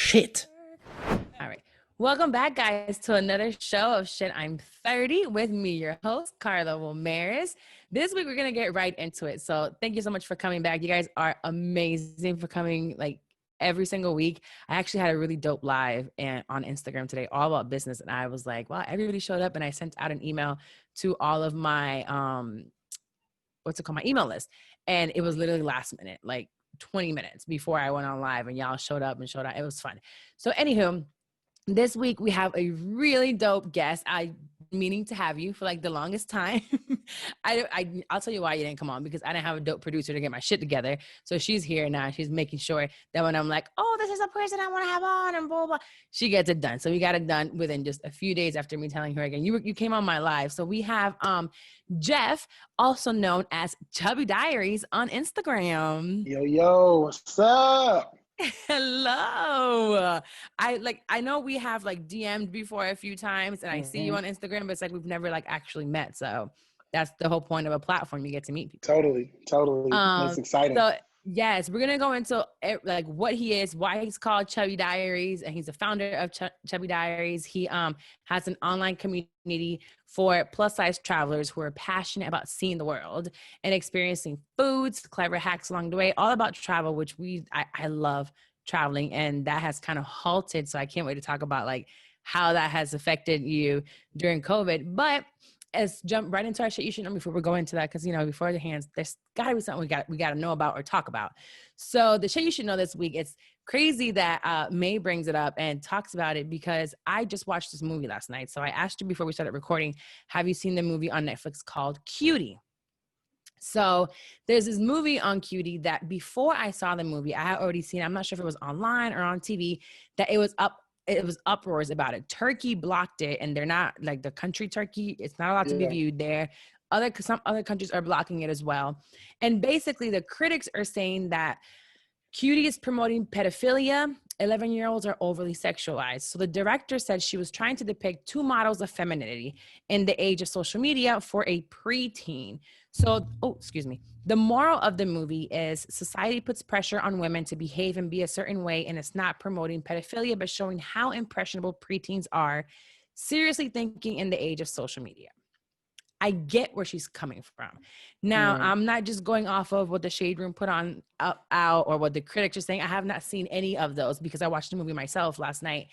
shit. All right. Welcome back, guys, to another show of Shit I'm 30 with me, your host, Carla Ramirez. This week, we're going to get right into it. So thank you so much for coming back. You guys are amazing for coming like every single week. I actually had a really dope live on Instagram today, all about business. And I was like, wow, everybody showed up. And I sent out an email to all of my, my email list. And it was literally last minute, like 20 minutes before I went on live, and y'all showed up and showed out. It was fun. So anywho, this week we have a really dope guest. I've been meaning to have you for like the longest time. I'll tell you why you didn't come on, because I didn't have a dope producer to get my shit together. So she's here now. She's making sure that when I'm like, oh, this is a person I want to have on and blah, blah, she gets it done. So we got it done within just a few days after me telling her again. You came on my live. So we have Jeff, also known as Chubby Diaries on Instagram. Yo, what's up? Hello. I know we have like DM'd before a few times, and I see you on Instagram, but it's like we've never like actually met. So that's the whole point of a platform. You get to meet people. Totally. It's exciting. So yes, we're gonna go into like what he is, why he's called Chubby Diaries, and he's the founder of Chubby Diaries. He has an online community for plus size travelers who are passionate about seeing the world and experiencing foods, clever hacks along the way, all about travel, which I love traveling, and that has kind of halted. So I can't wait to talk about like how that has affected you during COVID. But let's jump right into our shit you should know before we go into that, because before the hands, there's gotta be something we gotta know about or talk about. So the shit you should know this week, it's crazy that May brings it up and talks about it, because I just watched this movie last night. So I asked you before we started recording, have you seen the movie on Netflix called Cuties? So there's this movie on Cuties that before I saw the movie, I had already seen, I'm not sure if it was online or on TV, that it was uproars about it. Turkey blocked it, and they're not like the country Turkey. It's not allowed to be viewed there. Some other countries are blocking it as well. And basically the critics are saying that Cuties is promoting pedophilia. 11-year-olds are overly sexualized. So the director said she was trying to depict two models of femininity in the age of social media for a preteen. So, the moral of the movie is society puts pressure on women to behave and be a certain way, and it's not promoting pedophilia, but showing how impressionable preteens are, seriously thinking in the age of social media. I get where she's coming from. Now, I'm not just going off of what the Shade Room put on out or what the critics are saying. I have not seen any of those, because I watched the movie myself last night,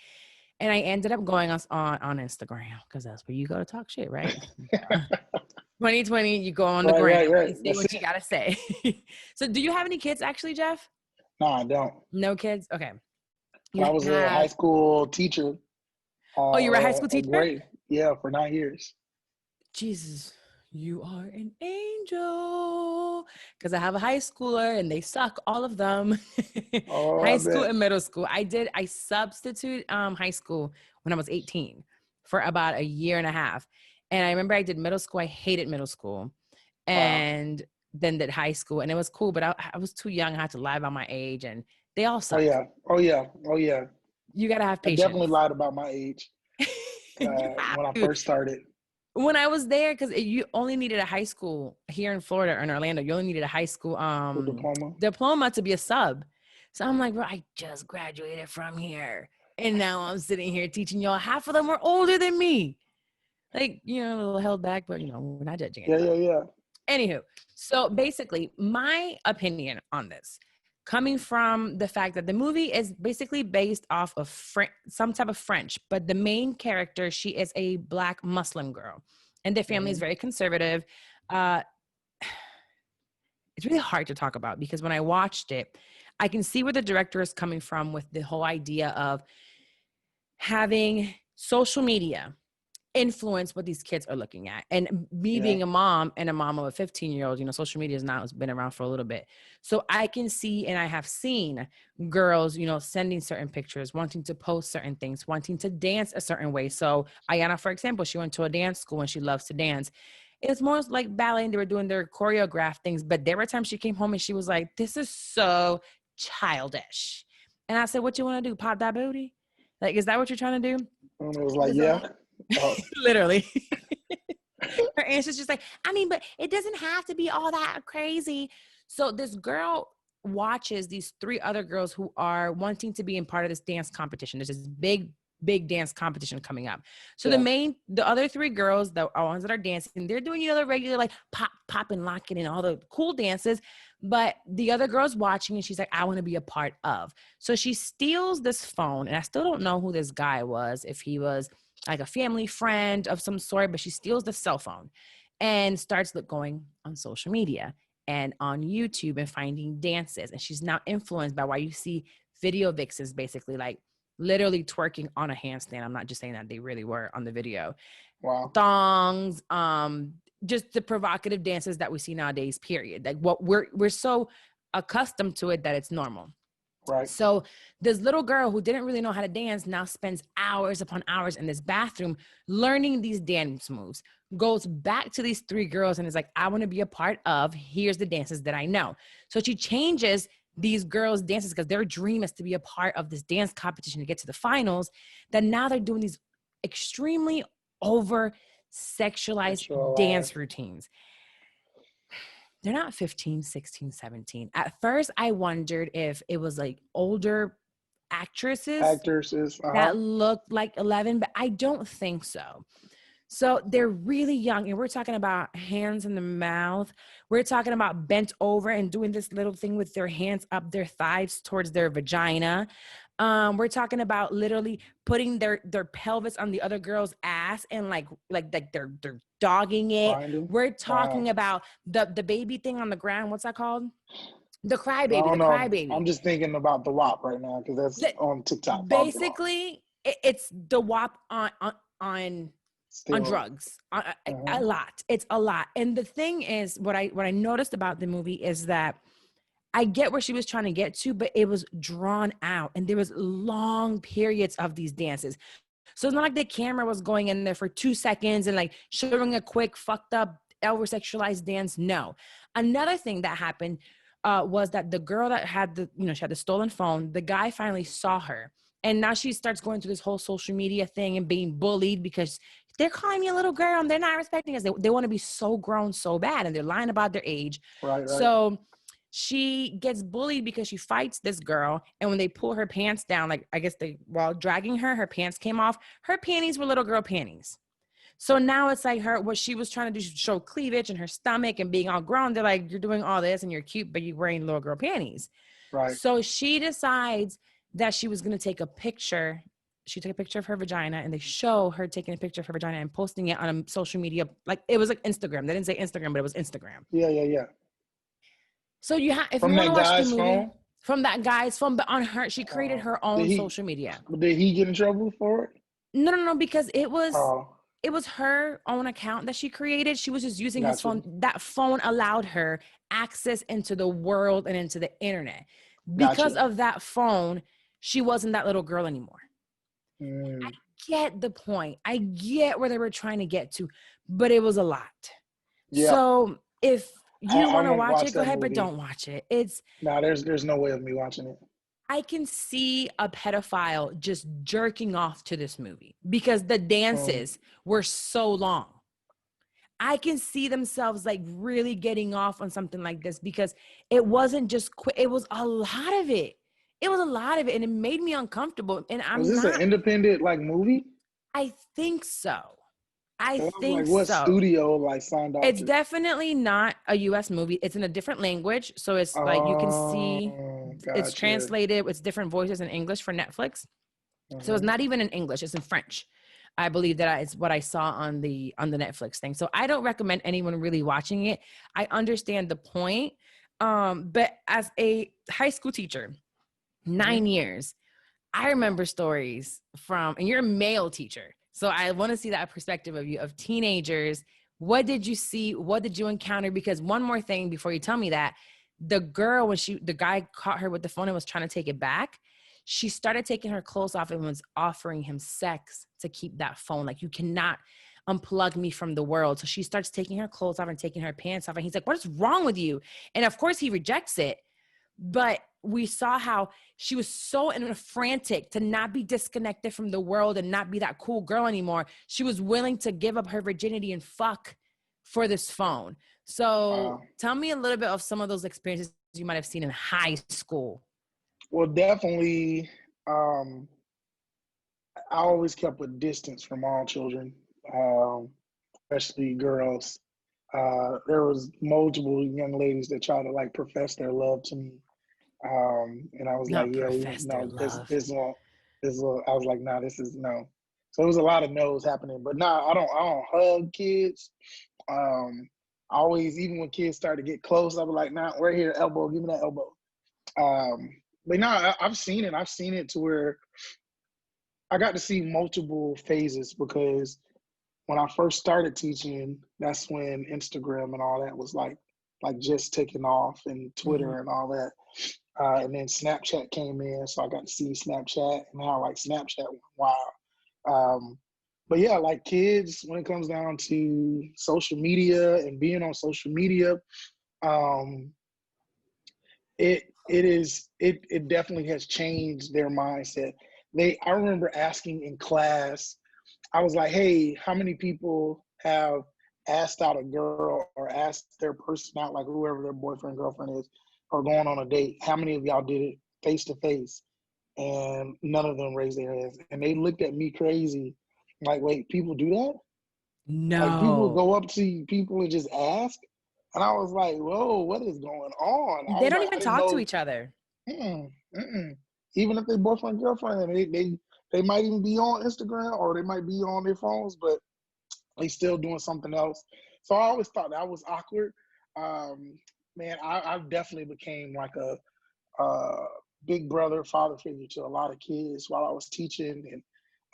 and I ended up going on Instagram, because that's where you go to talk shit, right? 2020, you go on the gram and say what you gotta say. So do you have any kids actually, Jeff? No, I don't. No kids? Okay. I was a high school teacher. Oh, you were a high school teacher? Great. Yeah, for 9 years. Jesus, you are an angel. Because I have a high schooler and they suck, all of them. High school and middle school. I substitute high school when I was 18 for about a year and a half. And I remember I did middle school. I hated middle school. And then did high school. And it was cool, but I was too young. I had to lie about my age, and they all suck. Oh, yeah. You got to have patience. I definitely lied about my age when I first started. When I was there, because you only needed a high school here in Florida or in Orlando. You only needed a high school diploma to be a sub. So I'm like, bro, I just graduated from here. And now I'm sitting here teaching y'all. Half of them were older than me. Like, a little held back, but, we're not judging it. Yeah. Anywho, so basically my opinion on this, coming from the fact that the movie is basically based off of some type of French, but the main character, she is a Black Muslim girl, and their family is very conservative. It's really hard to talk about, because when I watched it, I can see where the director is coming from with the whole idea of having social media influence what these kids are looking at. And me being a mom and a mom of a 15-year-old, social media has been around for a little bit. So I can see, and I have seen girls, sending certain pictures, wanting to post certain things, wanting to dance a certain way. So Ayana, for example, she went to a dance school and she loves to dance. It's more like ballet, and they were doing their choreographed things. But there were times she came home and she was like, this is so childish. And I said, what you want to do? Pop that booty? Like, is that what you're trying to do? And it was like, yeah. Literally. Her answer's just like, but it doesn't have to be all that crazy. So this girl watches these 3 other girls who are wanting to be in part of this dance competition. There's this big dance competition coming up. So the other 3 girls, the ones that are dancing, they're doing, the regular like pop and locking and all the cool dances. But the other girl's watching and she's like, I want to be a part of. So she steals this phone, and I still don't know who this guy was, if he was like a family friend of some sort, but she steals the cell phone and starts going on social media and on YouTube and finding dances. And she's now influenced by why you see video vixens basically like literally twerking on a handstand. I'm not just saying that, they really were on the video. Wow. Thongs, just the provocative dances that we see nowadays, period. Like what we're so accustomed to it that it's normal. Right. So this little girl who didn't really know how to dance now spends hours upon hours in this bathroom learning these dance moves, goes back to these 3 girls and is like, I want to be a part of, here's the dances that I know. So she changes these girls' dances because their dream is to be a part of this dance competition to get to the finals, that now they're doing these extremely over sexualized dance routines. They're not 15, 16, 17. At first, I wondered if it was like older actresses that looked like 11, but I don't think so. So they're really young, and we're talking about hands in the mouth. We're talking about bent over and doing this little thing with their hands up their thighs towards their vagina. We're talking about literally putting their pelvis on the other girl's ass and like they're dogging it. Grinding. We're talking about the baby thing on the ground. What's that called? The crybaby. I'm just thinking about the WAP right now because that's on TikTok. Basically, it's the WAP on drugs. A lot. It's a lot. And the thing is, what I noticed about the movie is that I get where she was trying to get to, but it was drawn out and there was long periods of these dances. So it's not like the camera was going in there for 2 seconds and like showing a quick fucked up over-sexualized dance. No. Another thing that happened was that the girl that had she had the stolen phone, the guy finally saw her. And now she starts going through this whole social media thing and being bullied because they're calling me a little girl and they're not respecting us. They want to be so grown so bad and they're lying about their age. Right. So she gets bullied because she fights this girl. And when they pull her pants down, like I guess while dragging her pants came off. Her panties were little girl panties. So now it's like what she was trying to do, show cleavage and her stomach and being all grown. They're like, you're doing all this and you're cute, but you're wearing little girl panties. Right. So she decides that she was going to take a picture. She took a picture of her vagina and they show her taking a picture of her vagina and posting it on a social media. Like it was like Instagram. They didn't say Instagram, but it was Instagram. Yeah. So if you want to watch the movie from that guy's phone, but on her, she created her own social media. Did he get in trouble for it? No, because it was her own account that she created. She was just using his phone. That phone allowed her access into the world and into the internet. Because of that phone, she wasn't that little girl anymore. I get the point. I get where they were trying to get to, but it was a lot. Yeah. So if you want to watch it, go ahead, but don't watch it. There's no way of me watching it. I can see a pedophile just jerking off to this movie because the dances were so long. I can see themselves like really getting off on something like this because it wasn't just quick. It was a lot of it. It was a lot of it, and it made me uncomfortable. And Was this an independent like movie? I think so. What studio signed off? It's definitely not a U.S. movie. It's in a different language, so it's like you can see it's translated. It's different voices in English for Netflix. So it's not even in English. It's in French. I believe that is what I saw on the Netflix thing. So I don't recommend anyone really watching it. I understand the point, but as a high school teacher, 9 years, I remember stories and you're a male teacher. So I want to see that perspective of you, of teenagers. What did you see? What did you encounter? Because one more thing before you tell me that, the girl, the guy caught her with the phone and was trying to take it back, she started taking her clothes off and was offering him sex to keep that phone. Like, you cannot unplug me from the world. So she starts taking her clothes off and taking her pants off. And he's like, what is wrong with you? And of course he rejects it. But we saw how she was so frantic to not be disconnected from the world and not be that cool girl anymore. She was willing to give up her virginity and fuck for this phone. So tell me a little bit of some of those experiences you might have seen in high school? Well, definitely, I always kept a distance from all children, especially girls. There was multiple young ladies that tried to like profess their love to me, and I was like, Not yeah, we profess their no, love. I was like, nah, this is no. So it was a lot of no's happening, but nah, I don't hug kids. I always, even when kids start to get close, I was like, nah, right here, elbow, give me that elbow. Um, but nah, I've seen it. I've seen it to where I got to see multiple phases because when I first started teaching, that's when Instagram and all that was like just taking off, and Mm-hmm. Twitter and all that. And then Snapchat came in, so I got to see Snapchat and how like Snapchat went wild. But yeah, like kids, when it comes down to social media and being on social media, um, it definitely has changed their mindset. I remember asking in class, I was like, hey, how many people have asked out a girl or asked their person out, like whoever their boyfriend, girlfriend is, or going on a date? How many of y'all did it face to face? And none of them raised their hands. And they looked at me crazy. Like, wait, people do that? Like people No. go up to people and just ask? And I was like, whoa, what is going on? I They was don't like, I even didn't talk to know. each other. Mm-mm, mm-mm. Even if they boyfriend, girlfriend, they might even be on Instagram or they might be on their phones, but they still doing something else. So I always thought that was awkward. Um, Man, I definitely became like a big brother, father figure to a lot of kids while I was teaching,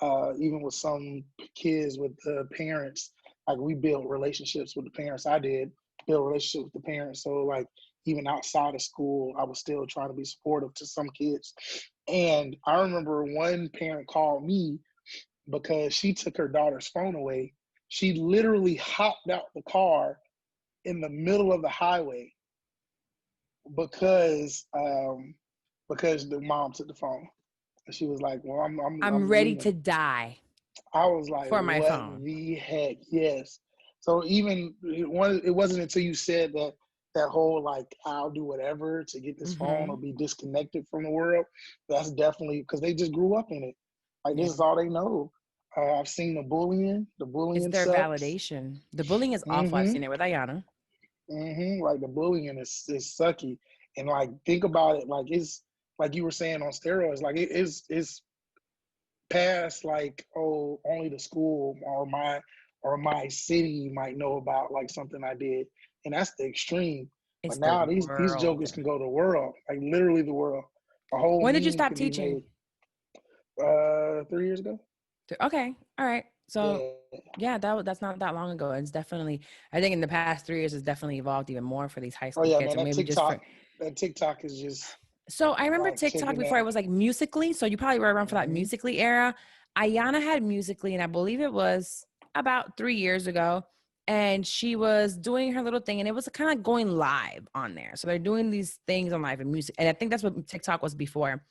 and even with some kids with the parents. Like we built relationships with the parents. I did build relationships with the parents. So like even outside of school, I was still trying to be supportive to some kids. And I remember one parent called me because she took her daughter's phone away. She literally hopped out the car in the middle of the highway because because the mom took the phone. And she was like, "Well, I'm I'm ready to leaving." die I was like, for my "What phone. the heck?" Yes. So even it wasn't until you said that whole like I'll do whatever to get this phone Mm-hmm. or be disconnected from the world. That's definitely because they just grew up in it. Like this Yeah. is all they know. I've seen the bullying. The It's bullying their sucks. validation. The bullying is awful. I've Mm-hmm. seen it with Ayana. Like the bullying is sucky. And like think about it, like it's like you were saying on steroids, like it's past like, oh, only the school or my city might know about like something I did. And that's the extreme. It's But the now these world. jokers can go to the world, like literally the world. A whole When did you meme stop can be teaching? made 3 years ago. Okay. All right. So Yeah. yeah, that's not that long ago. It's definitely, I think in the past 3 years, it's definitely evolved even more for these high Oh school yeah, kids, man, or maybe just for. That TikTok is just So I remember like TikTok taking before that. it was like Musically. So you probably were around for that Hmm. Musically era. Ayana had Musically, and I believe it was about 3 years ago. And she was doing her little thing, and it was kind of going live on there. So they're doing these things on live and music. And I think that's what TikTok was before.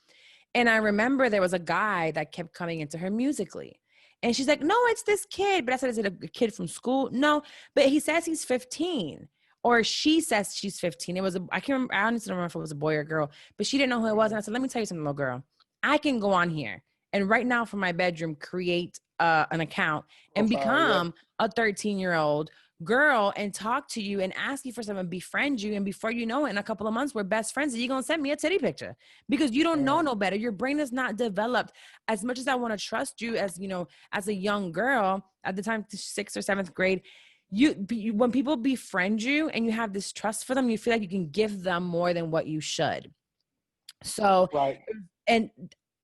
And I remember there was a guy that kept coming into her Musically. And she's like, no, it's this kid. But I said, is it a kid from school? No, but he says he's 15. Or she says she's 15. It was I can't remember. I honestly don't remember if it was a boy or a girl, but she didn't know who it was. And I said, let me tell you something, little girl. I can go on here and right now from my bedroom create an account and Profile, yep. become a 13-year-old girl and talk to you and ask you for something, befriend you. And before you know it, in a couple of months, we're best friends. And you're going to send me a titty picture because you don't know Mm. no better. Your brain is not developed. As much as I want to trust you as, as a young girl at the time, 6th or 7th grade, when people befriend you and you have this trust for them, you feel like you can give them more than what you should. So, Right. and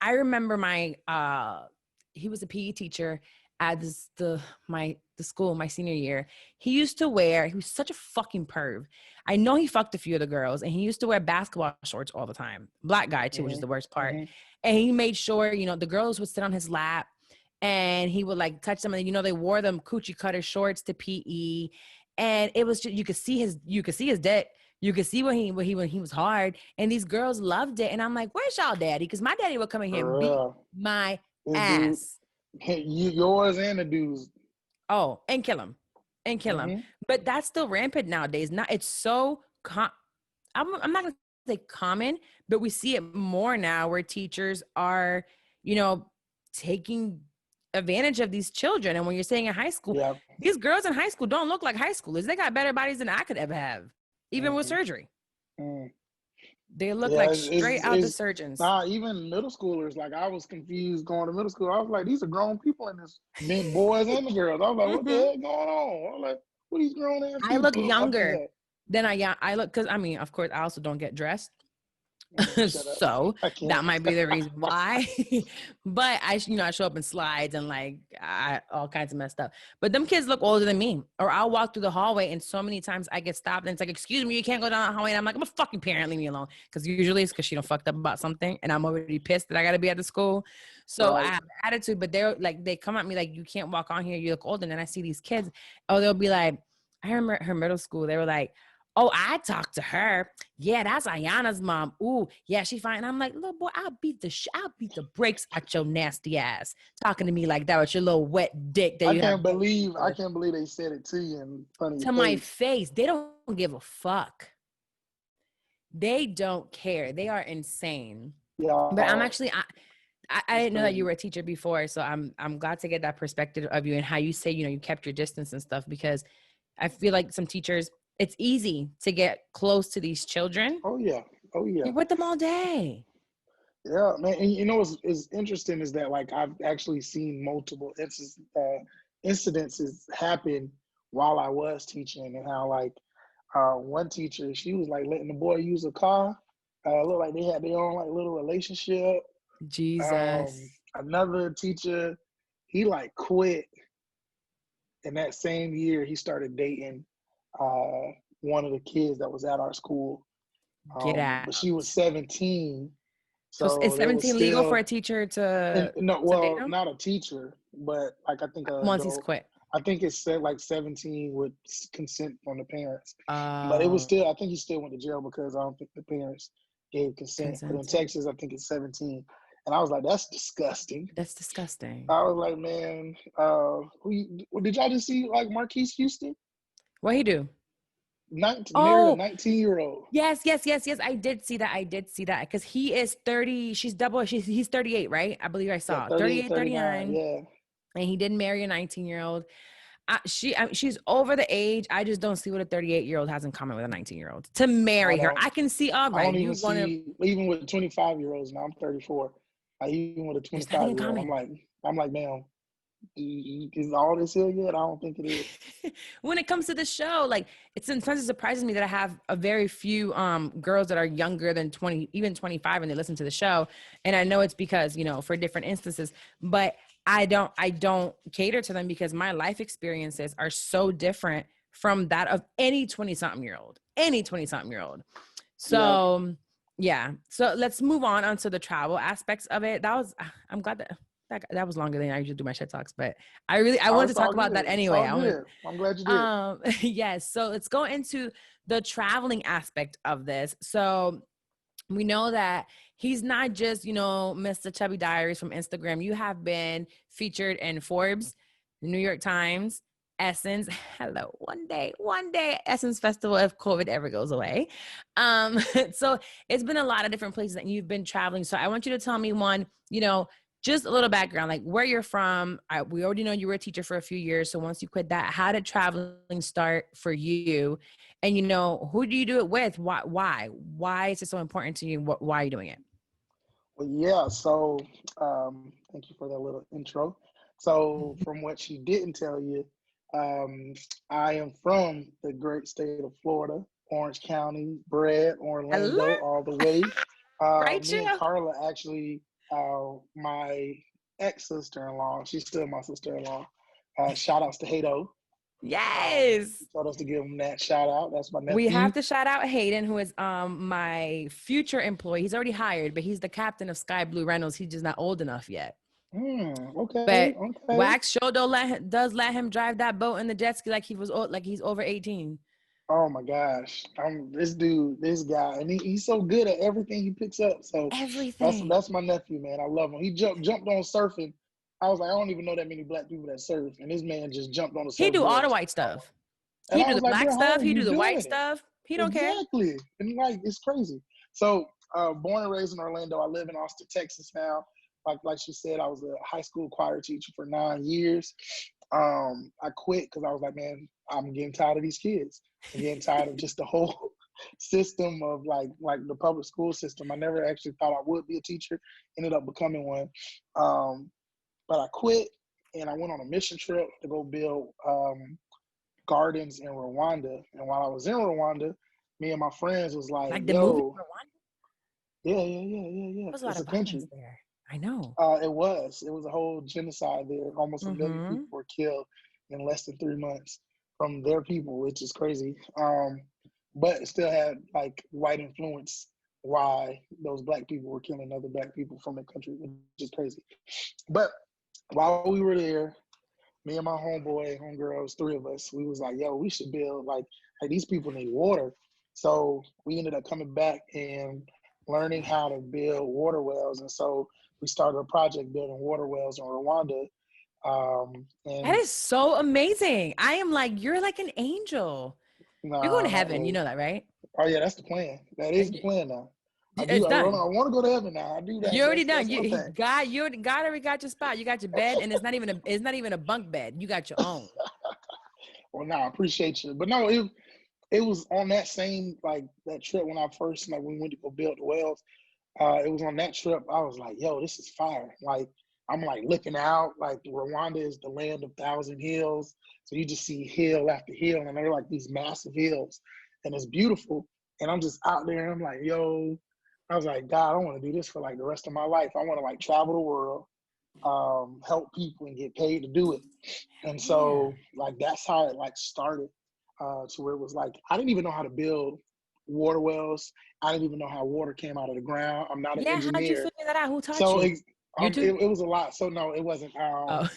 I remember he was a PE teacher at the school my senior year. He was such a fucking perv. I know he fucked a few of the girls, and he used to wear basketball shorts all the time. Black guy too, which is Hmm. the worst part. Hmm. And he made sure, the girls would sit on his lap and he would like touch them. And they wore them coochie cutter shorts to PE. And it was just, you could see his dick. You could see when he was hard, and these girls loved it. And I'm like, "Where's y'all daddy?" Because my daddy would come in here and For beat real. my This dude, ass. yours and the dude's. Oh, and kill him, and kill him. Hmm. But that's still rampant nowadays. Not it's so. I'm not gonna say common, but we see it more now where teachers are, taking advantage of these children. And when you're saying in high school, Yeah. these girls in high school don't look like high schoolers. They got better bodies than I could ever have, even with surgery. They look like straight out the surgeons. Nah, even middle schoolers. Like, I was confused going to middle school. I was like, these are grown people in this, men, boys and the girls. I was like, what the heck going on? I was like, what are these grown ass people? I look younger than I look, because of course, I also don't get dressed. So that might be the reason why. But I show up in slides and all kinds of messed up. But them kids look older than me. Or I'll walk through the hallway and so many times I get stopped and it's like, excuse me, you can't go down the hallway. And I'm like, I'm a fucking parent, leave me alone. Because usually it's because she done fucked up about something and I'm already pissed that I gotta be at the school. So I have an attitude, but they're like, they come at me like, you can't walk on here, you look older. And then I see these kids, they'll be like, I remember her middle school, they were like, oh, I talked to her. Yeah, that's Ayana's mom. Ooh, yeah, she fine. And I'm like, little boy, I'll beat the brakes out your nasty ass. Talking to me like that with your little wet dick. That I can't believe they said it to you in front of your my face. They don't give a fuck. They don't care. They are insane. Yeah. But I'm actually, I didn't know that you were a teacher before. So I'm glad to get that perspective of you and how you say, you kept your distance and stuff, because I feel like some teachers, it's easy to get close to these children. Oh yeah. You're with them all day. Yeah, man. And what's is interesting is that I've actually seen multiple incidences happen while I was teaching, and how one teacher, she was letting the boy use a car. Looked like they had their own little relationship. Jesus. Another teacher, he quit. And that same year, he started dating one of the kids that was at our school. Get out. But she was 17. So is 17 legal for a teacher to? No, well, not a teacher, but I think once he's quit. I think it said 17 with consent from the parents. But it was still, I think he still went to jail because I don't think the parents gave consent. But in Texas, I think it's 17. And I was like, that's disgusting. That's disgusting. I was like, man, did y'all just see Marquise Houston? What he do? Married a 19-year-old. Yes. I did see that because he is 30. She's double. He's 38, right? I believe I saw 38, 39. Yeah. And he didn't marry a 19-year-old. She's over the age. I just don't see what a 38-year-old has in common with a 19-year-old to marry her. I can see, all right. I don't even see, even with 25-year-olds now. I'm 34. Even with a 25-year-old, I'm like, man, is all this here yet? I don't think it is. When it comes to the show, sometimes it surprises me that I have a very few girls that are younger than 20, even 25, and they listen to the show. And I know it's because, for different instances, but I don't cater to them because my life experiences are so different from that of any 20-something year old. So yeah. So let's move on to the travel aspects of it. I'm glad that was longer than I usually do my shit talks, but I wanted to talk about that anyway. I'm glad you did. Yes. So let's go into the traveling aspect of this. So we know that he's not just, Mr. Chubby Diaries from Instagram. You have been featured in Forbes, the New York Times, Essence. Hello, one day, Essence Festival if COVID ever goes away. So it's been a lot of different places that you've been traveling. So I want you to tell me just a little background, where you're from. We already know you were a teacher for a few years. So once you quit that, how did traveling start for you? And, who do you do it with? Why is it so important to you? Why are you doing it? Well, yeah. So thank you for that little intro. So from what she didn't tell you, I am from the great state of Florida, Orange County, bred, Orlando, all the way. Me and Carla actually, my ex-sister-in-law, she's still my sister-in-law. Shout outs to Hato. Yes. Told us to give him that shout out. That's my nephew. We have to shout out Hayden, who is my future employee. He's already hired, but he's the captain of Sky Blue Rentals. He's just not old enough yet. Okay. But Wax Show does let him drive that boat and the jet ski like he's over 18. Oh my gosh. This guy, and he's so good at everything he picks up. So everything. That's my nephew, man. I love him. He jumped on surfing. I was like, I don't even know that many black people that surf, and this man just jumped on the surfboard. He do all the white stuff. He do the black stuff. He do the white stuff. He don't care. Exactly. And it's crazy. So born and raised in Orlando. I live in Austin, Texas now. Like she said, I was a high school choir teacher for 9 years. I quit because I was like, man, I'm getting tired of these kids. I'm getting tired of just the whole system of like the public school system. I never actually thought I would be a teacher. Ended up becoming one. But I quit and I went on a mission trip to go build gardens in Rwanda. And while I was in Rwanda, me and my friends was like the movie yo, Rwanda? yeah. There's a lot It's of a violence country. there. I know. It was a whole genocide there. Almost a million Mm-hmm. people were killed in less than 3 months from their people, which is crazy. But it still had like white influence why those black people were killing other black people from the country, which is crazy. But while we were there, me and my homegirls, 3 of us, we was like, yo, we should build like these people need water. So we ended up coming back and learning how to build water wells. And so we started a project building water wells in Rwanda. That And is so amazing. I am like, you're like an angel. You're going nah, to not heaven. You really. know that, right? Oh yeah, that's the plan. That is the plan now. I It's done. want to go to heaven now. I do that. You're already done. That's one thing. God already got your spot. You got your bed, and it's not even a bunk bed. You got your own. Well, nah, I appreciate you. But no, it was on that same like that trip when I first like we went to go build the wells. It was on that trip. I was like, yo, this is fire. Like I'm like looking out. Like Rwanda is the land of 1,000 hills, so you just see hill after hill, and they're like these massive hills, and it's beautiful. And I'm just out there, and I'm like, yo. I was like, God, I want to do this for like the rest of my life. I want to like travel the world, help people, and get paid to do it. And so like that's how it like started. To where it was like I didn't even know how to build water wells. I didn't even know how water came out of the ground. I'm not an Yeah, how'd you engineer, figure that out? Who taught so you? YouTube? it was a lot. So no, it wasn't. Oh,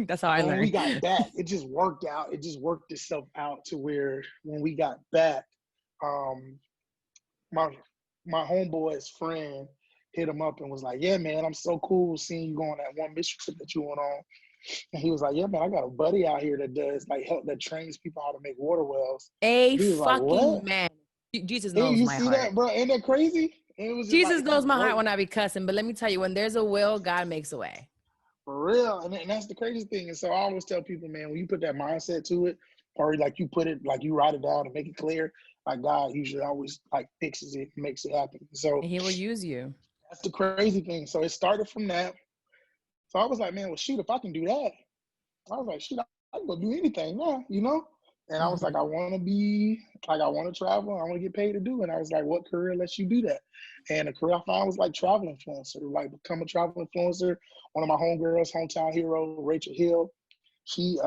that's how I When we learned. got back, it just worked out. It just worked itself out to where when we got back, my my homeboy's friend hit him up and was like, "Yeah, man, I'm so cool seeing you go on that one mission trip that you went on." And he was like, "Yeah, man, I got a buddy out here that does like help that trains people how to make water wells." A He was like, fucking "What?" man. Jesus Hey, knows you my see heart. that, bro? Ain't that crazy? And it was just like Jesus it knows just my heart worked when I be cussing, but let me tell you, when there's a will, God makes a way. for real. And that's the crazy thing. And so I always tell people, man, when you put that mindset to it, or like you put it, like you write it down and make it clear, like God usually always like fixes it and makes it happen. So And he will use you. that's the crazy thing. So it started from that. So I was like, man, well, shoot, if I can do that, I was like, shoot, I can go do anything now, you know? And I was like, I want to be, like, I want to travel. I want to get paid to do it. And I was like, what career lets you do that? And the career I found was like travel influencer, like become a travel influencer. One of my homegirls, hometown hero, Rachel Hill, she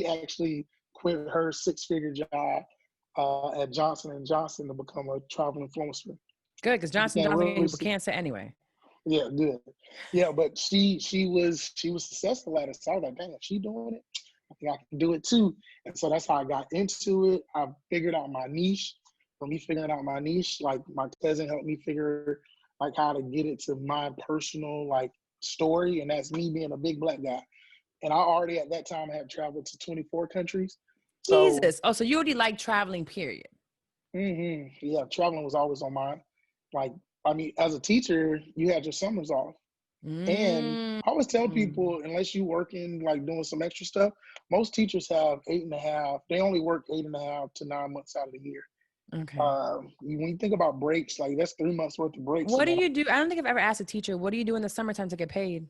actually quit her 6-figure job at Johnson and Johnson to become a travel influencer. Good, because Johnson Became Johnson really, gave people cancer anyway. yeah, good. Yeah, but she was successful at it. So I was like, dang, if she doing it, I think I can do it too. And so that's how I got into it. I figured out my niche. For me figuring out my niche, like my cousin helped me figure like how to get it to my personal like story, and that's me being a big black guy. And I already at that time had traveled to 24 countries. So Jesus. Oh, so you already like traveling, period. yeah, traveling was always on mine. Like, I mean, as a teacher, you had your summers off. And Mm. I always tell people, unless you working like doing some extra stuff, most teachers have 8.5. They only work 8.5 to 9 months out of the year. Okay. When you think about breaks, like that's 3 months worth of breaks. What do you do? I don't think I've ever asked a teacher, what do you do in the summertime to get paid?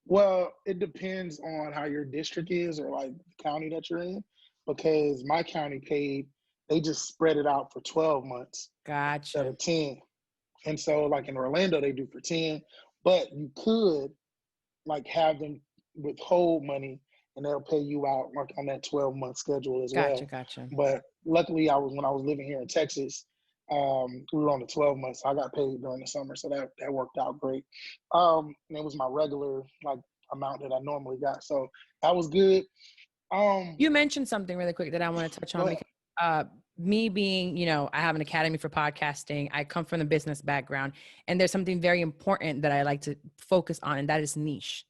Well, it depends on how your district is or like the county that you're in, because my county paid, they just spread it out for 12 months instead Gotcha. of 10. And so like in Orlando, they do for 10, but you could like have them withhold money and they'll pay you out like on that 12-month schedule as Gotcha. well. But luckily when I was living here in Texas, we were on the 12 months. So I got paid during the summer. So that worked out great. And it was my regular like amount that I normally got. So that was good. You mentioned something really quick that I want to touch on because me being, I have an academy for podcasting. I come from the business background, and there's something very important that I like to focus on, and that is niche.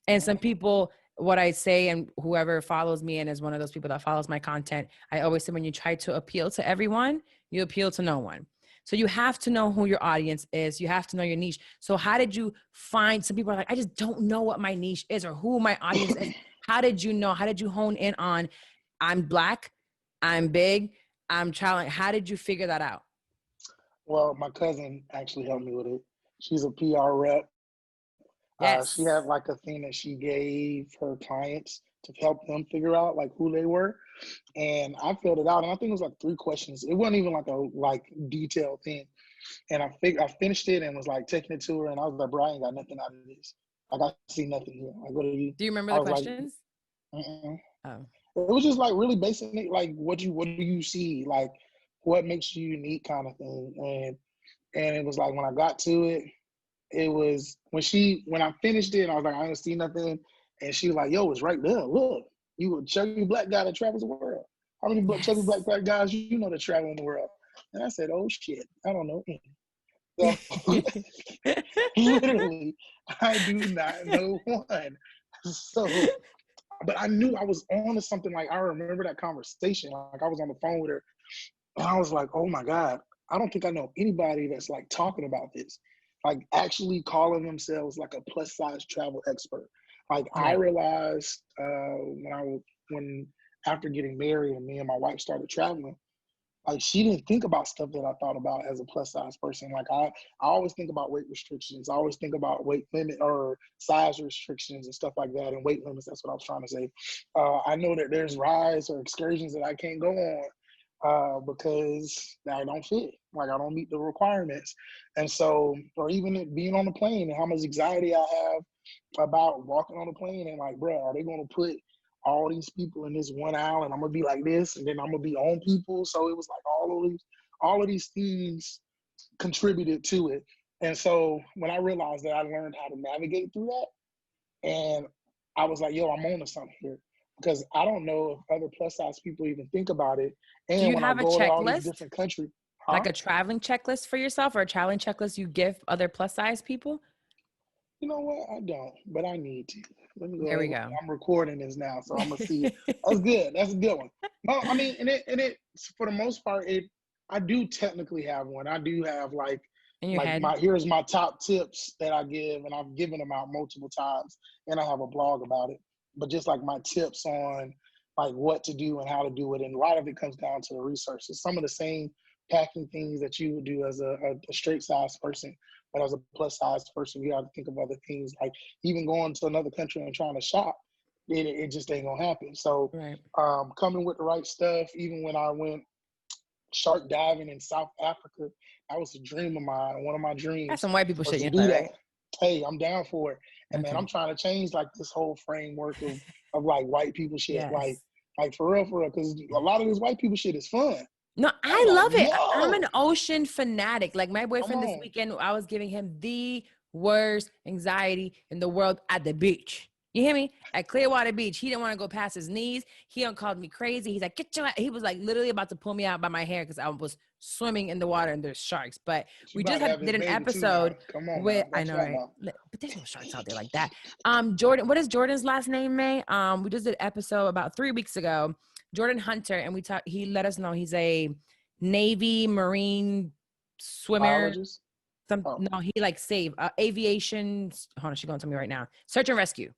And some people, what I say, and whoever follows me and is one of those people that follows my content, I always say when you try to appeal to everyone, You appeal to no one. So you have to know who your audience is. You have to know your niche. So how did you find, some people are like, I just don't know what my niche is or who my audience is. How did you know? How did you hone in on, I'm Black, I'm big, I'm traveling? How did you figure that out? Well, my cousin actually helped me with it. She's a PR rep. She had Yes. like a thing that she gave her clients to help them figure out like who they were. And I filled it out, and I think it was like 3 questions. It wasn't even like a detailed thing. And I finished it and was like taking it to her, and I was like, bro, I ain't got nothing out of this. Like, I see nothing here. Like, what are you? Do you remember I the was like, questions? mm-mm. Oh. It was just like really basic, like what do you see, like what makes you unique, kind of thing. And it was like when I got to it, it was when I finished it, and I was like, I didn't see nothing, and she was like, yo, it's right there. Look, you a chubby Black guy that travels the world. How many chubby Yes. Black guys you know that travel in the world? And I said, oh shit, I don't know any. So literally, I do not know one. So, but I knew I was on to something. Like, I remember that conversation. Like, I was on the phone with her, and I was like, oh my God, I don't think I know anybody that's like talking about this, like actually calling themselves like a plus size travel expert. Like, I Right. realized when after getting married and me and my wife started traveling, like, she didn't think about stuff that I thought about as a plus size person. Like, I always think about weight restrictions. I always think about weight limit or size restrictions and stuff like that, and weight limits. That's what I was trying to say. I know that there's rides or excursions that I can't go on because I don't fit. Like, I don't meet the requirements. And so, or even it being on the plane and how much anxiety I have about walking on the plane and like, bro, are they going to put all these people in this one aisle and I'm gonna be like this, and then I'm gonna be on people. So it was like all of these things contributed to it. And so when I realized that, I learned how to navigate through that. And I was like, yo, I'm on to something here. Because I don't know if other plus size people even think about it. Do And you when I have a go to all these checklist? different countries, Like a traveling checklist for yourself, or a traveling checklist you give other plus size people? You know what? I don't, but I need to. Let me There we go. go. I'm recording this now, so I'm gonna see it. That's good. That's a good one. No, I mean, and it for the most part, I do technically have one. I do have In your like head? here's my top tips that I give, and I've given them out multiple times, and I have a blog about it. But just like my tips on like what to do and how to do it, and a lot of it comes down to the research. It's some of the same packing things that you would do as a straight size person. But as a plus size person, you have to think of other things, like even going to another country and trying to shop. It just ain't gonna happen. So Right. coming with the right stuff. Even when I went shark diving in South Africa, that was a dream of mine. One of my That's dreams some white people was shit, to you know do that, that. right? Hey, I'm down for it. And man, Okay. I'm trying to change like this whole framework of like white people shit. Yes. Like for real, because a lot of this white people shit is fun. No, I'm I like, love it. I'm an yo, ocean fanatic. Like my come boyfriend this on. weekend, I was giving him the worst anxiety in the world at the beach. You hear me? At Clearwater Beach. He didn't want to go past his knees. He done called me crazy. He's like, get your, he was like literally about to pull me out by my hair because I was swimming in the water and there's sharks. But But you we about just to have did his an baby too now. episode Come on with, now. I Watch know, out right? now. But there's no sharks out there like that. Jordan, what is Jordan's last name, May? We just did an episode about 3 weeks ago. Jordan Hunter, and he let us know he's a Navy Marine swimmer. Biologist? Oh. No, he like saved aviation. Hold on, she's going to tell me right now. Search and rescue.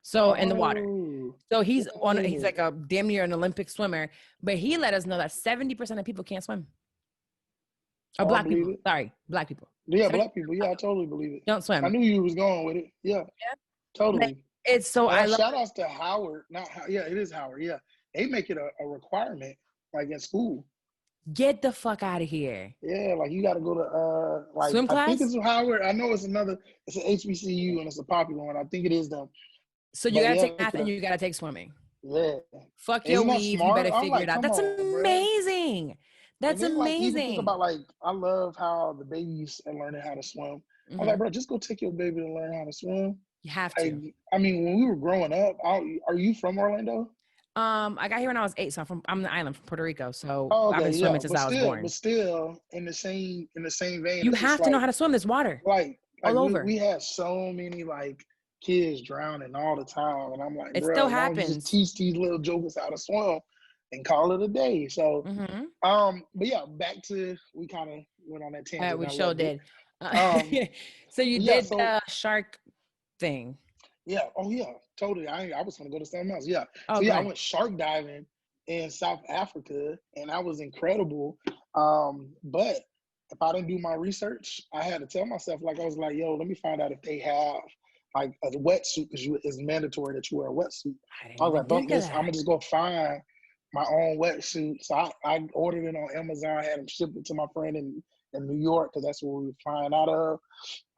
So in the water. Oh. So he's Yeah. like a damn near an Olympic swimmer, but he let us know that 70% of people can't swim. Or Oh, I black believe people. it. Sorry, black people. Yeah, 70% black people. Yeah, I totally believe it. don't I swim. knew you was going with it. Yeah, Yeah. Like, totally. it's so I love Shout outs to Howard. Yeah, it is Howard. Yeah. They make it a requirement, like in school. get the fuck out of here. Yeah, like you got to go to like Swim I think class? it's Howard. I know it's an HBCU and it's a popular one. I think it is them. So you But gotta yeah, take math and you gotta take swimming. yeah. Fuck your Isn't that weave. You smart? better I'm figure like, it out. come That's on, bro. amazing. And That's then like even think amazing. about like I love how the babies are learning how to swim. I'm Mm-hmm. like, bro, just go take your baby to learn how to swim. You have Like, to. I mean, when we were growing up, are you from Orlando? I got here when I was 8, so I'm the island from Puerto Rico. So Oh, I've okay, been yeah, swimming since I was but born. still, in the same vein, You it's just have to know how to swim. There's water like all over. we had so many like kids drowning all the time, and I'm like, It bro, still why don't you just happens. teach these little jokers how to swim? and call it a day. So, Mm-hmm. but yeah, back to, we kind of went on that tangent. We I sure loved it. did. Um, So you but yeah, did so the shark thing. yeah, oh yeah, totally. I was gonna go to something else. Yeah, Oh, so yeah, I good. went shark diving in South Africa, and that was incredible. But if I didn't do my research, I had to tell myself, like, I was like, yo, let me find out if they have like a wetsuit, because it's mandatory that you wear a wetsuit. I didn't I was even like, fuck think of this, I'm that. gonna just go find my own wetsuit. So I ordered it on Amazon, had them shipped it to my friend in New York, because that's where we were flying out of.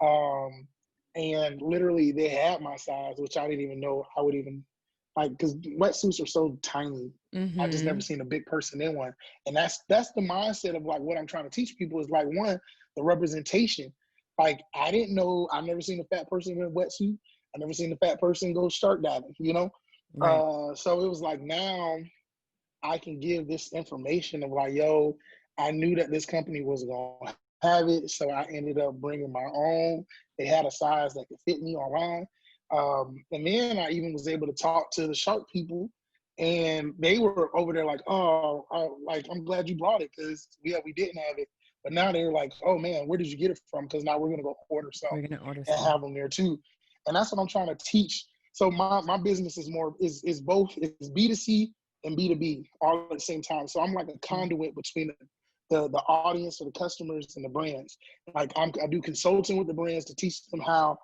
Um, and literally they had my size, which I didn't even know I would even like, because wetsuits are so tiny. I just never Mm-hmm. seen a big person in one. And that's the mindset of like what I'm trying to teach people, is like, one, the representation. Like, I didn't know, I've never seen a fat person in a wetsuit. I never seen a fat person go shark diving, you know? Right. So it was like, now I can give this information of like, yo, I knew that this company was gonna have it, so I ended up bringing my own. They had a size that could fit me online, and then I even was able to talk to the shark people, and they were over there like, oh, like, I'm glad you brought it, because we didn't have it, but now they're like, oh man, where did you get it from? Because now we're gonna go order some We're gonna order and some. have them there too, and that's what I'm trying to teach. So my business is more is both, is B2C and B2B all at the same time. So I'm like a conduit between the audience or the customers and the brands. Like, I do consulting with the brands to teach them how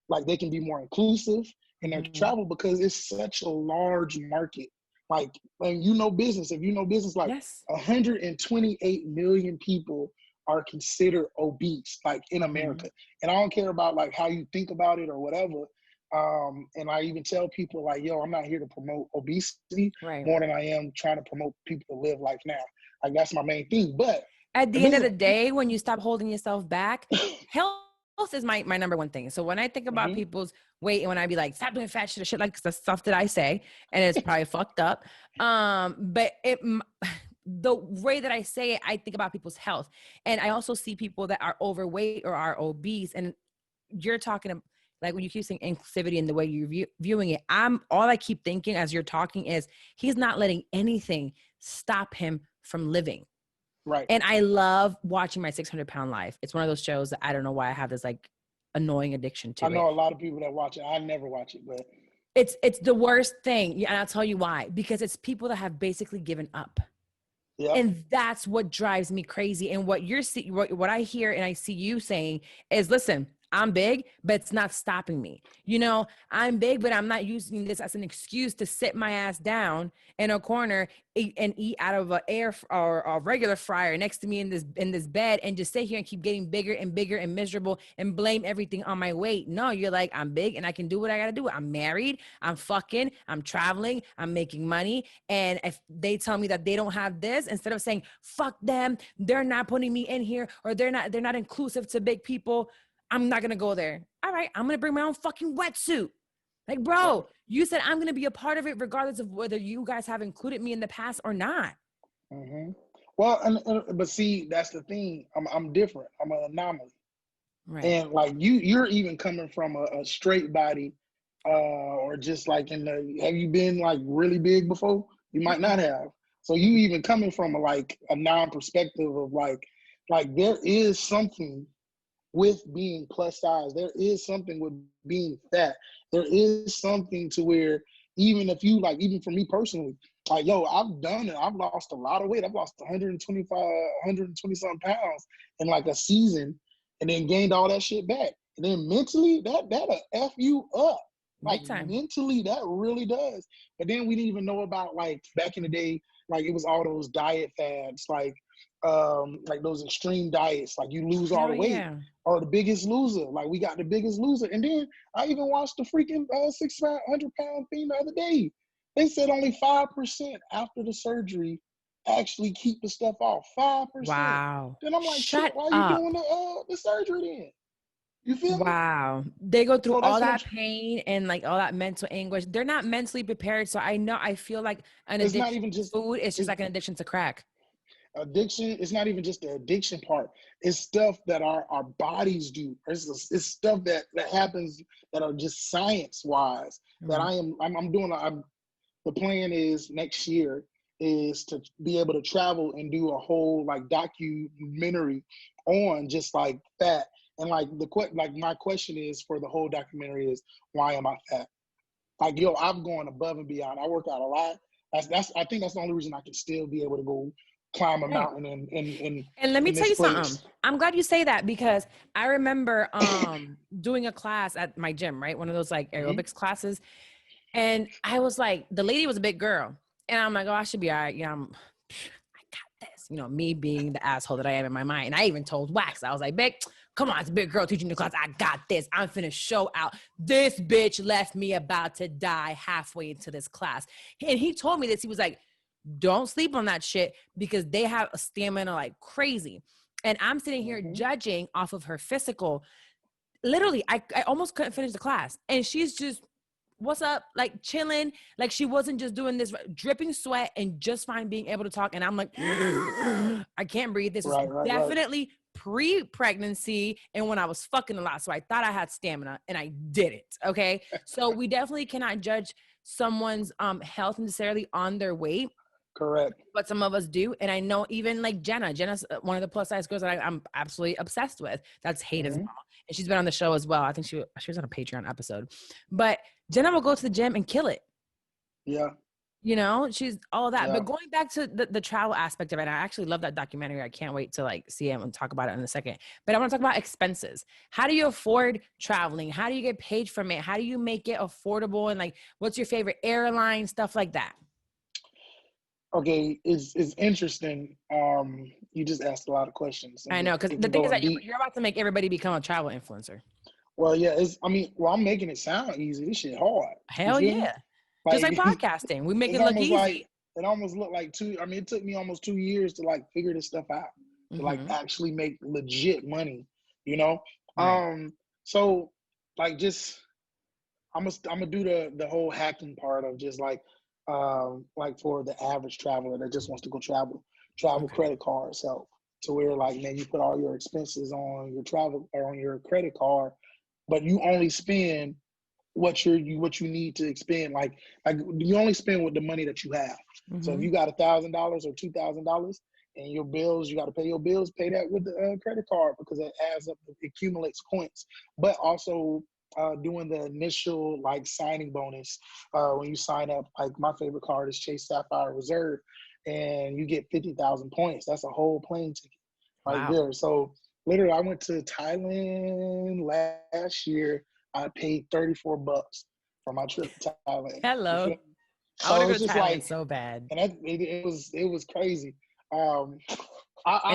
like they can be more inclusive in their Mm-hmm. travel, because it's such a large market. Like, when you know business, if you know business, like Yes. 128 million people are considered obese, like, in Mm-hmm. America. And I don't care about like how you think about it or whatever. And I even tell people like, yo, I'm not here to promote obesity Right. more than I am trying to promote people to live life now. Like, that's my main thing. But At the the end of business, the day, when you stop holding yourself back, health is my number one thing. So when I think about mm-hmm, people's weight, and when I be like, stop doing fat shit or shit, like the stuff that I say, and it's probably fucked up. But the way that I say it, I think about people's health. And I also see people that are overweight or are obese. And you're talking about, like, when you keep saying inclusivity and the way you're viewing it, all I keep thinking as you're talking is, he's not letting anything stop him from living. right. And I love watching My 600-Pound Life. It's one of those shows that I don't know why I have this like annoying addiction I to it. know a lot of people that watch it. I never watch it, but It's the worst thing. And I'll tell you why. Because it's people that have basically given up. yep. And that's what drives me crazy. And what I hear and I see you saying is, listen, I'm big, but it's not stopping me. I'm big, but I'm not using this as an excuse to sit my ass down in a corner and eat out of or a regular fryer next to me in this bed and just sit here and keep getting bigger and bigger and miserable and blame everything on my weight. No, you're like, I'm big and I can do what I gotta do. I'm married, I'm fucking, I'm traveling, I'm making money. And if they tell me that they don't have this, instead of saying, fuck them, they're not putting me in here, or they're not inclusive to big people, I'm not going to go there. All right, I'm going to bring my own fucking wetsuit. Like, Right. bro, you said I'm going to be a part of it regardless of whether you guys have included me in the past or not. Mm-hmm. Well, but see, that's the thing. I'm different. I'm an anomaly. Right. And like, you're even coming from a straight body, or just like have you been like really big before? You might not have. So you even coming from a non-perspective of like there is something with being plus size. There is something with being fat. There is something to where, even if you like, even for me personally, like, yo, I've done it. I've lost a lot of weight. I've lost 120 something pounds in like a season, and then gained all that shit back. And then mentally, that'll F you up. Like, Big time. mentally, that really does. But then we didn't even know about, like, back in the day, like, it was all those diet fads, like those extreme diets, like you lose all Hell the weight, yeah. or the Biggest Loser. Like, we got the Biggest Loser. And then I even watched the freaking 600-pound thing the other day. They said only 5% after the surgery actually keep the stuff off. 5%. Wow. Then I'm like, shit, Shut why are you doing up. the surgery then? You feel me? Wow. They go through So all that's what I'm. that pain and like all that mental anguish. They're not mentally prepared. So I feel like an It's not addiction even to just. food is just It's like an addiction to crack. addiction. It's not even just the addiction part. It's stuff that our bodies do. It's stuff that happens that are just science wise. That Right. I'm doing. The plan is next year. is to be able to travel and do a whole like documentary on just like fat. And like my question is for the whole documentary is, why am I fat? Like, yo, I'm going above and beyond. I work out a lot. I think that's the only reason I can still be able to go climb a mountain and let me in tell this you place. something. I'm glad you say that, because I remember doing a class at my gym, right? One of those like aerobics classes. And I was like, the lady was a big girl. And I'm like, oh, I should be all right. Yeah, I got this. You know, me being the asshole that I am in my mind. And I even told Wax, I was like, Beck, come on, it's a big girl teaching the class. I got this. I'm finna show out. This bitch left me about to die halfway into this class. And he told me this. He was like, don't sleep on that shit, because they have a stamina like crazy. And I'm sitting here judging off of her physical. Literally, I almost couldn't finish the class. And she's just, what's up? Like chilling. Like she wasn't just doing this, dripping sweat and just fine being able to talk. And I'm like, I can't breathe. This is definitely pre-pregnancy and when I was fucking a lot. So I thought I had stamina and I didn't. Okay. So we definitely cannot judge someone's health necessarily on their weight. Correct. But some of us do. And I know even like Jenna's one of the plus size girls that I'm absolutely obsessed with. That's Hayden's mom. And she's been on the show as well. I think she was on a Patreon episode. But Jenna will go to the gym and kill it. Yeah. You know, she's all that. Yeah. But going back to the travel aspect of it, I actually love that documentary. I can't wait to like see it and talk about it in a second. But I want to talk about expenses. How do you afford traveling? How do you get paid from it? How do you make it affordable? And like, what's your favorite airline? Stuff like that. Okay, it's interesting. You just asked a lot of questions. I know, because the thing is that you're about to make everybody become a travel influencer. Well, yeah, I'm making it sound easy. This shit hard. Hell yeah. Just like podcasting. We make it look easy. It almost looked like it took me almost 2 years to like figure this stuff out. To like actually make legit money, you know? Right. So like just I'm gonna do the whole hacking part of just like for the average traveler that just wants to go travel credit cards help to where like, man, you put all your expenses on your travel or on your credit card, but you only spend what you need to spend. Like you only spend with the money that you have. So if you got $1,000 or $2,000 and your bills, you got to pay your bills, pay that with the credit card, because it adds up, it accumulates points. But also doing the initial like signing bonus when you sign up. Like my favorite card is Chase Sapphire Reserve, and you get 50,000 points. That's a whole plane ticket right there. So literally, I went to Thailand last year. I paid $34 for my trip to Thailand. Hello. So I want to go to Thailand so bad. And it was crazy. And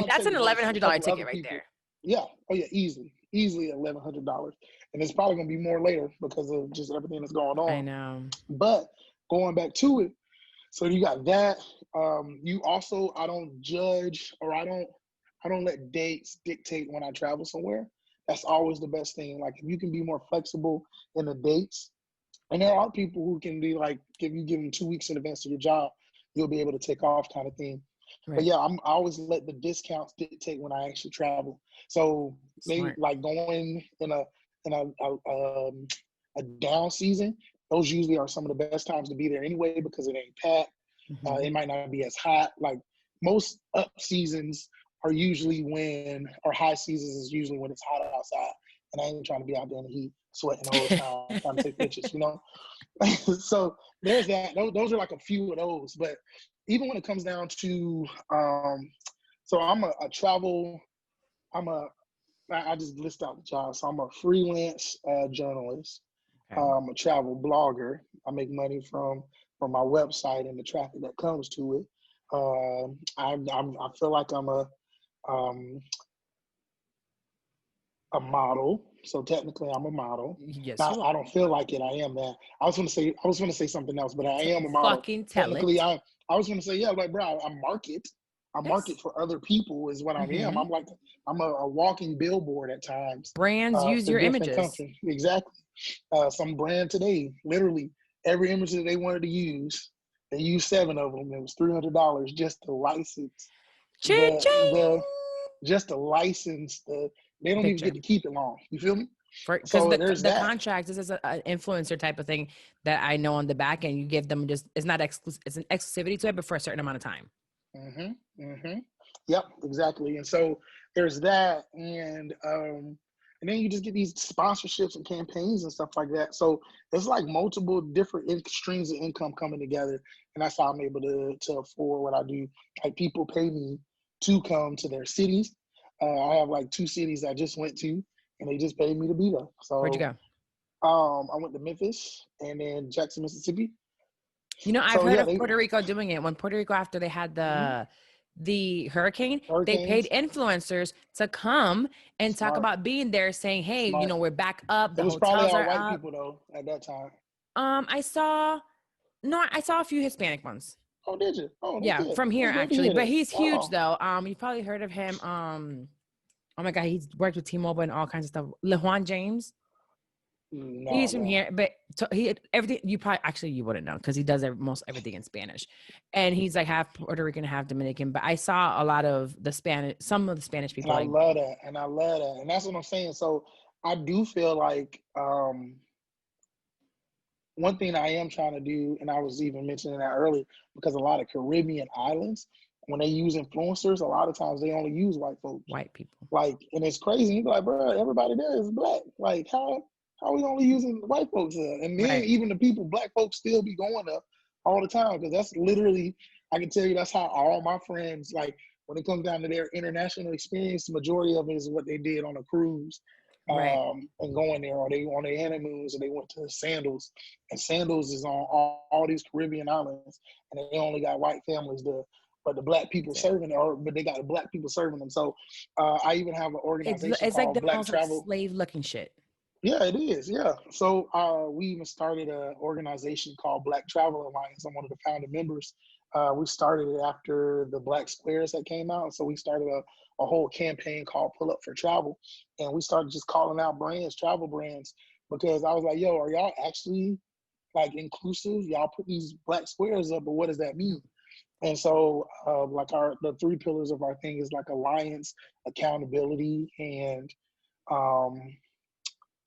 that's an $1,100 ticket right there. Yeah. Oh yeah, easily $1,100. And it's probably gonna be more later because of just everything that's going on. I know. But going back to it, so you got that. You also, I don't judge, or I don't let dates dictate when I travel somewhere. That's always the best thing. Like if you can be more flexible in the dates, and there are people who can be like, if you give them 2 weeks in advance of your job, you'll be able to take off kind of thing. Right. But yeah, I always let the discounts dictate when I actually travel. So maybe like going in a down season, those usually are some of the best times to be there anyway, because it ain't packed. It might not be as hot. Like most up seasons are usually or high seasons is usually when it's hot outside. And I ain't trying to be out there in the heat, sweating the whole time, trying to take pictures, you know? So there's that. Those are like a few of those. But even when it comes down to, so I just list out the jobs. So I'm a freelance journalist. I'm a travel blogger. I make money from my website and the traffic that comes to it. I feel like I'm a model. So technically I'm a model. Yes, I don't feel like it. I am that. I was going to say something else, but I am a model. Fucking tell technically, it. I was going to say, yeah, like, bro, I market. I market for other people is what I am. I'm a walking billboard at times. Brands use your images. Companies. Exactly. Some brand today, literally every image that they wanted to use, they used 7 of them. It was $300 just to license. Just to license they don't even get to keep it long. You feel me? Because So there's the that. contract, this is an influencer type of thing that I know on the back end. You give them just, it's not exclusive, it's an exclusivity to it, but for a certain amount of time. Yep, exactly. And so there's that, and then you just get these sponsorships and campaigns and stuff like that. So it's like multiple different streams of income coming together, and that's how I'm able to afford what I do. Like people pay me to come to their cities. I have like 2 cities I just went to, and they just paid me to be there. So Where'd you go? I went to Memphis and then Jackson, Mississippi. You know, I've heard of Puerto Rico doing it. When Puerto Rico, after they had the hurricane, they paid influencers to come and talk about being there, saying, "Hey, you know, we're back up. The it was probably hotels all are white up." people though at that time. I saw a few Hispanic ones. Oh, did you? Oh, yeah, good. from here actually. But he's huge though. You've probably heard of him. Oh my God, he's worked with T-Mobile and all kinds of stuff. LeJuan James. No, he's from here, but he everything you wouldn't know because he does most everything in Spanish, and he's like half Puerto Rican, half Dominican. But I saw a lot of some of the Spanish people. And I love that, and that's what I'm saying. So I do feel like one thing I am trying to do, and I was even mentioning that earlier, because a lot of Caribbean islands, when they use influencers, a lot of times they only use white folks, white people. Like, and it's crazy. You be like, bro, everybody there is black. Like, how are we only using white folks there? And then even the people, black folks still be going up all the time, because that's literally, I can tell you, that's how all my friends, like, when it comes down to their international experience, the majority of it is what they did on a cruise. And going there, or they on their honeymoons, or they went to Sandals, and Sandals is on all these Caribbean islands, and they only got white families there, but the black people serving them, but they got the black people serving them. So I even have an organization it's called like the Black most Travel. Like slave looking shit. Yeah, it is. Yeah. So we even started an organization called Black Travel Alliance. I'm one of the founding members. We started it after the Black Squares that came out. So we started a whole campaign called Pull Up for Travel. And we started just calling out brands, travel brands, because I was like, yo, are y'all actually like inclusive? Y'all put these black squares up, but what does that mean? And so like the 3 pillars of our thing is like alliance, accountability, and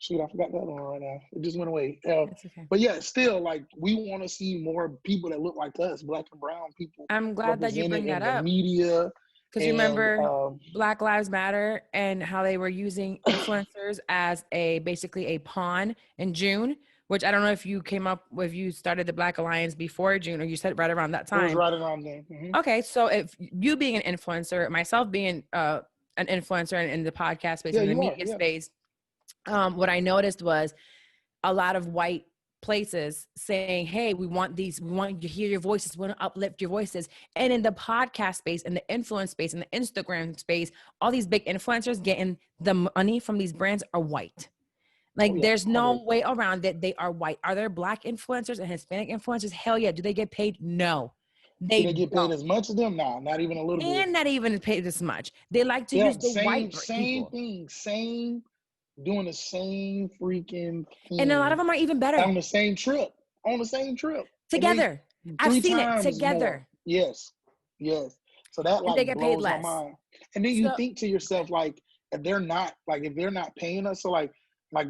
shoot, I forgot the other one right now. It just went away. Okay. But yeah, still, like, we want to see more people that look like us, black and brown people. I'm glad that you bring that up. The media. Because remember Black Lives Matter and how they were using influencers as basically a pawn in June, which I don't know if you you started the Black Alliance before June, or you said right around that time. It was right around then. Mm-hmm. Okay, so if you being an influencer, myself being an influencer in the podcast space, in the media space, what I noticed was a lot of white places saying, hey, we want you to hear your voices, we want to uplift your voices. And in the podcast space, in the influence space, in the Instagram space, all these big influencers getting the money from these brands are white. Like, there's no way around it. They are white. Are there black influencers and Hispanic influencers? Hell yeah. Do they get paid? No. Do they get paid as much as them? Nah, not even a little bit. And not even paid as much. They like to use the white people. Doing the same freaking thing. And a lot of them are even better. On the same trip. Together. I've seen it together. More. Yes. So that like they get paid blows less. my mind. And then you think to yourself, like, if they're not paying us, so like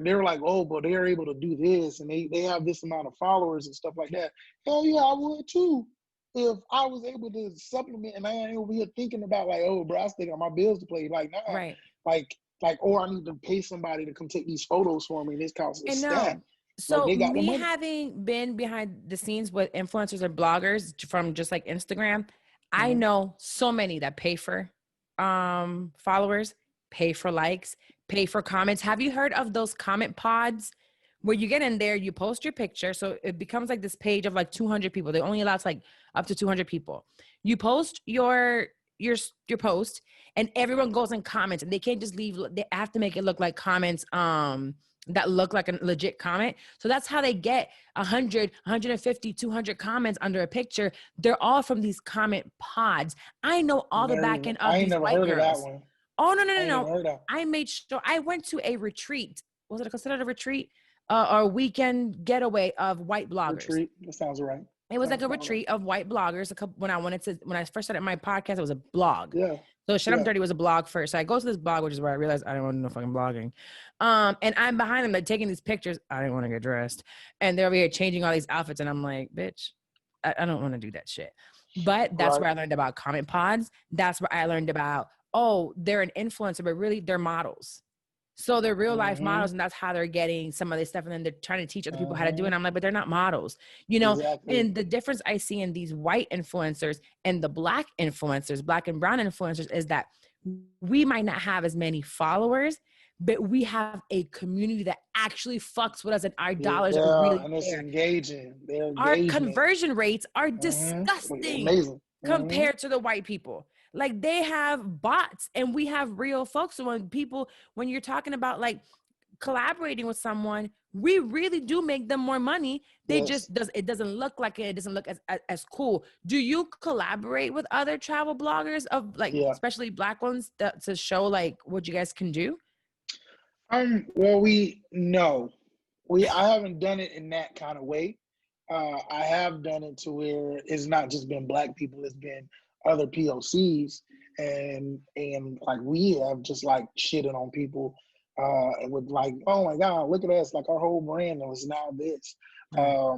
they're like, oh, but they're able to do this, and they have this amount of followers and stuff like that. Hell yeah, I would too. If I was able to supplement, and I ain't over here thinking about like, oh, bro, I still got my bills to pay. Like, nah. Right. Like, or I need to pay somebody to come take these photos for me. This costs a stack. So me having been behind the scenes with influencers or bloggers from just like Instagram, I know so many that pay for followers, pay for likes, pay for comments. Have you heard of those comment pods where you get in there, you post your picture, so it becomes like this page of like 200 people. They only allow like up to 200 people. You post your post, and everyone goes and comments, and they can't just leave. They have to make it look like comments that look like a legit comment. So that's how they get 100, 150, 200 comments under a picture. They're all from these comment pods. I know all the back end of these white girls. I ain't never heard of that one. Oh, no. I made sure I went to a retreat. Was it considered a retreat? Or weekend getaway of white bloggers. Retreat. That sounds right. It was I like don't a follow. retreat of white bloggers. When I first started my podcast, it was a blog. Yeah. So Shut Up Yeah. Dirty was a blog first. So I go to this blog, which is where I realized I don't want to do no fucking blogging. And I'm behind them, like taking these pictures. I didn't want to get dressed. And they're over here changing all these outfits. And I'm like, bitch, I don't want to do that shit. But that's Right. where I learned about comment pods. That's where I learned about, oh, they're an influencer, but really they're models. So they're real life models, and that's how they're getting some of this stuff. And then they're trying to teach other people how to do it. And I'm like, but they're not models, you know? Exactly. And the difference I see in these white influencers and the black influencers, black and brown influencers, is that we might not have as many followers, but we have a community that actually fucks with us, and our dollars are Yeah, really and it's there. engaging. Their Our engagement. conversion rates are Mm-hmm. disgusting Amazing. compared to the white people. Like, they have bots and we have real folks. So when you're talking about like collaborating with someone, we really do make them more money. Yes. It doesn't look like it. It doesn't look as cool. Do you collaborate with other travel bloggers of like, Yeah. especially black ones, to show like what you guys can do? Well, I haven't done it in that kind of way. I have done it to where it's not just been black people, it's been other POCs, and like we have just like shitting on people with like, oh my God, look at us, like our whole brand was now this. Right.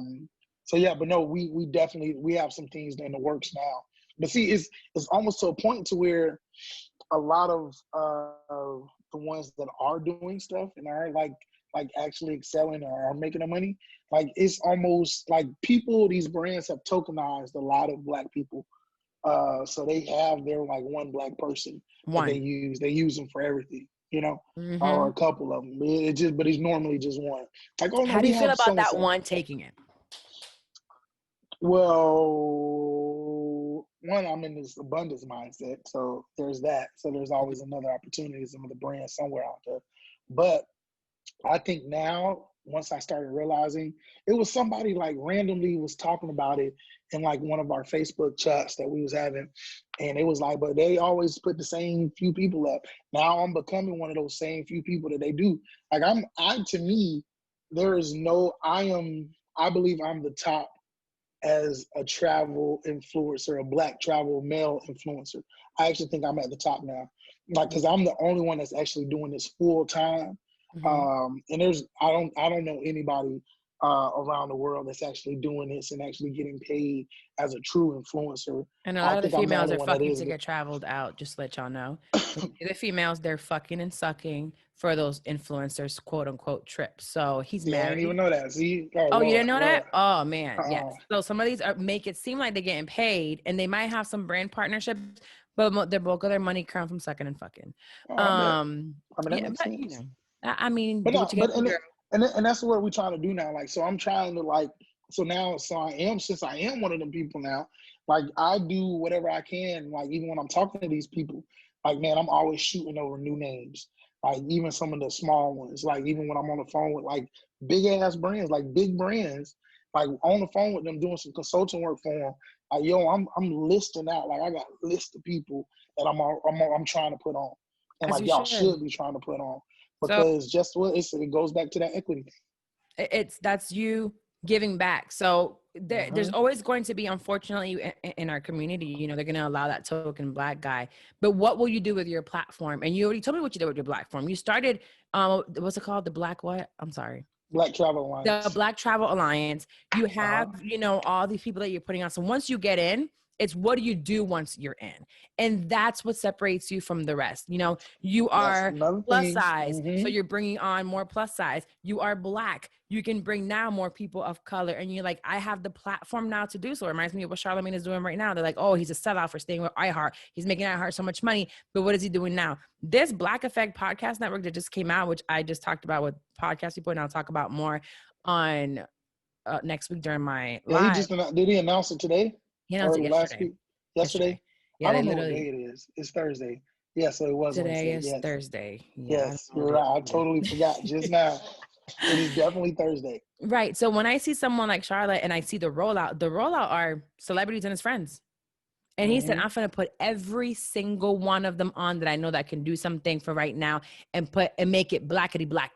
So yeah, but no, we definitely we have some things in the works now. But see, it's almost to a point to where a lot of the ones that are doing stuff and are like actually excelling or are making the money, like it's almost like these brands have tokenized a lot of black people. So they have their like one black person that they use. They use them for everything, you know, or a couple of them. But it's normally just one. Like, oh no, How do we you feel have about that so-and-so. one taking it? Well, one, I'm in this abundance mindset, so there's that. So there's always another opportunity, some of the brands somewhere out there. But I think now, once I started realizing, it was somebody like randomly was talking about it in like one of our Facebook chats that we was having, and it was like, but they always put the same few people up. Now I'm becoming one of those same few people that they do. Like to me, there is no, I believe I'm the top as a travel influencer, a black travel male influencer. I actually think I'm at the top now, like, because I'm the only one that's actually doing this full time. And I don't know anybody around the world that's actually doing this and actually getting paid as a true influencer. And a I lot of the think I'm the females only are one that fucking is. to get traveled out, just to let y'all know. The females, they're fucking and sucking for those influencers, quote unquote, trips. So he's See, I didn't even married. know that. See, Oh, you Lord, didn't know Lord. that? Oh man, yes. Uh-uh. So some of these make it seem like they're getting paid, and they might have some brand partnerships, but the bulk of their money comes from sucking and fucking. Oh, I bet. I mean, that Yeah, makes but you sense. know, I mean, But do no, what you got to do, girl. and that's what we're trying to do now. Like, so I'm trying to like, since I am one of them people now, like I do whatever I can. Like even when I'm talking to these people, like man, I'm always shooting over new names. Like even some of the small ones. Like even when I'm on the phone with like big ass brands, like big brands, like on the phone with them doing some consulting work for them. Like yo, I'm listing out. Like I got a list of people that I'm trying to put on, and As like you y'all should. should be trying to put on. So Because just what it goes back to that equity thing. that's you giving back. So there's always going to be, unfortunately, in our community, you know, they're going to allow that token black guy. But what will you do with your platform? And you already told me what you did with your platform. You started, what's it called? The Black what? I'm sorry. Black Travel Alliance. The Black Travel Alliance. You have, you know, all these people that you're putting on. So once you get in, it's what do you do once you're in? And that's what separates you from the rest. You know, you are plus size. So you're bringing on more plus size. You are black. You can bring now more people of color. And you're like, I have the platform now to do so. It reminds me of what Charlamagne is doing right now. They're like, oh, he's a sellout for staying with iHeart. He's making iHeart so much money. But what is he doing now? This Black Effect podcast network that just came out, which I just talked about with podcast people, and I'll talk about more on next week during my live. Did he announce it today? He announced it yesterday. Last week? Yesterday? Yeah, I don't know what day it is. It's Thursday. Yeah, so it was today Wednesday. is Thursday. Yeah, yes, you're right. I totally forgot just now. It is definitely Thursday. Right. So when I see someone like Charlotte and I see the rollout are celebrities and his friends. And he said, I'm going to put every single one of them on that I know that can do something for right now and make it blackety black.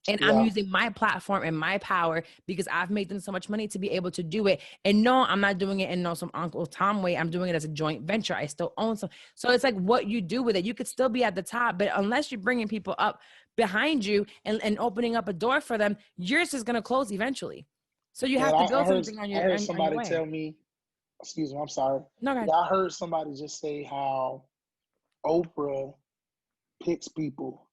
And I'm using my platform and my power because I've made them so much money to be able to do it. And no, I'm not doing it in some Uncle Tom way. I'm doing it as a joint venture. I still own some. So it's like what you do with it. You could still be at the top, but unless you're bringing people up behind you and opening up a door for them, yours is going to close eventually. So you have to build something on your, I heard on somebody your way. tell me, excuse me, I'm sorry. No, yeah, I heard somebody just say how Oprah picks people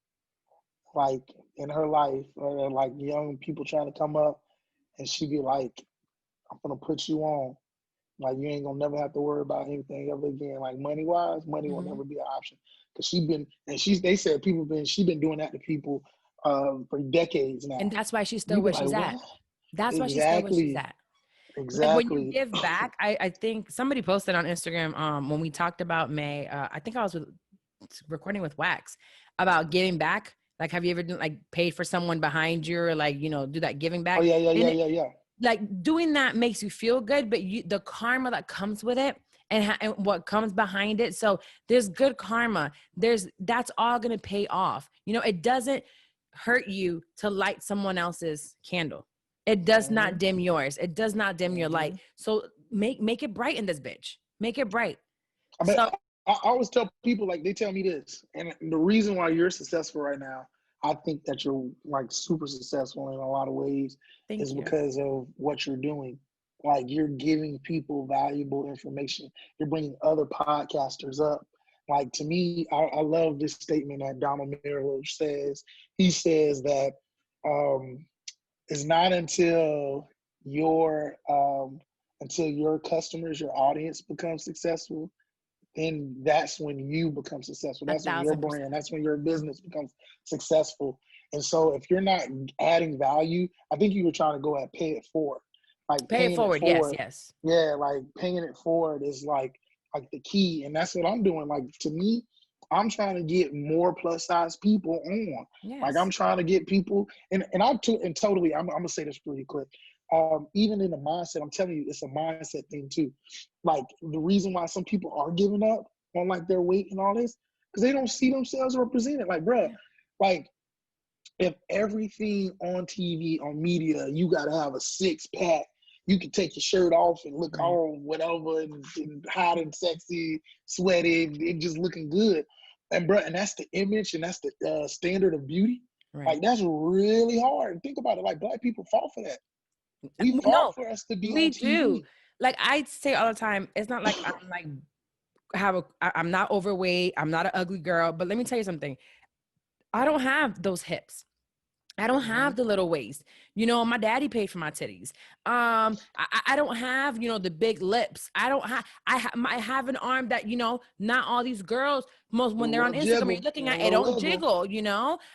like in her life, or like young people trying to come up, and she be like, I'm gonna put you on. Like, you ain't gonna never have to worry about anything ever again. Like, money wise, money will never be an option. Cause she been doing that to people for decades now. And that's why she's still where she's at. That's why she's still where she's at. Exactly. Like when you give back, I think somebody posted on Instagram when we talked about May, I think I was recording with Wax about giving back. Like, have you ever paid for someone behind you, or do that giving back? Oh yeah. Like doing that makes you feel good, but the karma that comes with it and what comes behind it. So there's good karma. That's all going to pay off. It doesn't hurt you to light someone else's candle. It does not dim yours. It does not dim your light. So make it bright in this bitch. Make it bright. I always tell people, like, they tell me this, and the reason why you're successful right now, I think that you're like super successful in a lot of ways, is because of what you're doing. Like, you're giving people valuable information. You're bringing other podcasters up. Like, to me, I love this statement that Donald Miller says. He says that it's not until your customers, your audience becomes successful, then that's when you become successful. That's when your brand, that's when your business becomes successful. And so if you're not adding value, I think you were trying to go at pay it forward. Like pay it forward, yes. Yeah, like paying it forward is like the key. And that's what I'm doing. Like, to me, I'm trying to get more plus size people on. Yes. Like, I'm trying to get people, and I'm gonna say this really quick. Even in the mindset, I'm telling you, it's a mindset thing too. Like, the reason why some people are giving up on like their weight and all this, because they don't see themselves represented. Like, bruh, like, if everything on TV, on media, you gotta have a 6-pack, you can take your shirt off and look all whatever and hot and sexy, sweaty, and just looking good. And bruh, and that's the image, and that's the standard of beauty. Right. Like, that's really hard. And think about it. Like, Black people fall for that. We fall for us to be on TV. Do. Like, I say all the time, it's not like I'm not overweight, I'm not an ugly girl, but let me tell you something. I don't have those hips. I don't have the little waist. My daddy paid for my titties. I don't have, the big lips. I have an arm that, not all these girls, when they're on Instagram, you're looking at it, don't jiggle,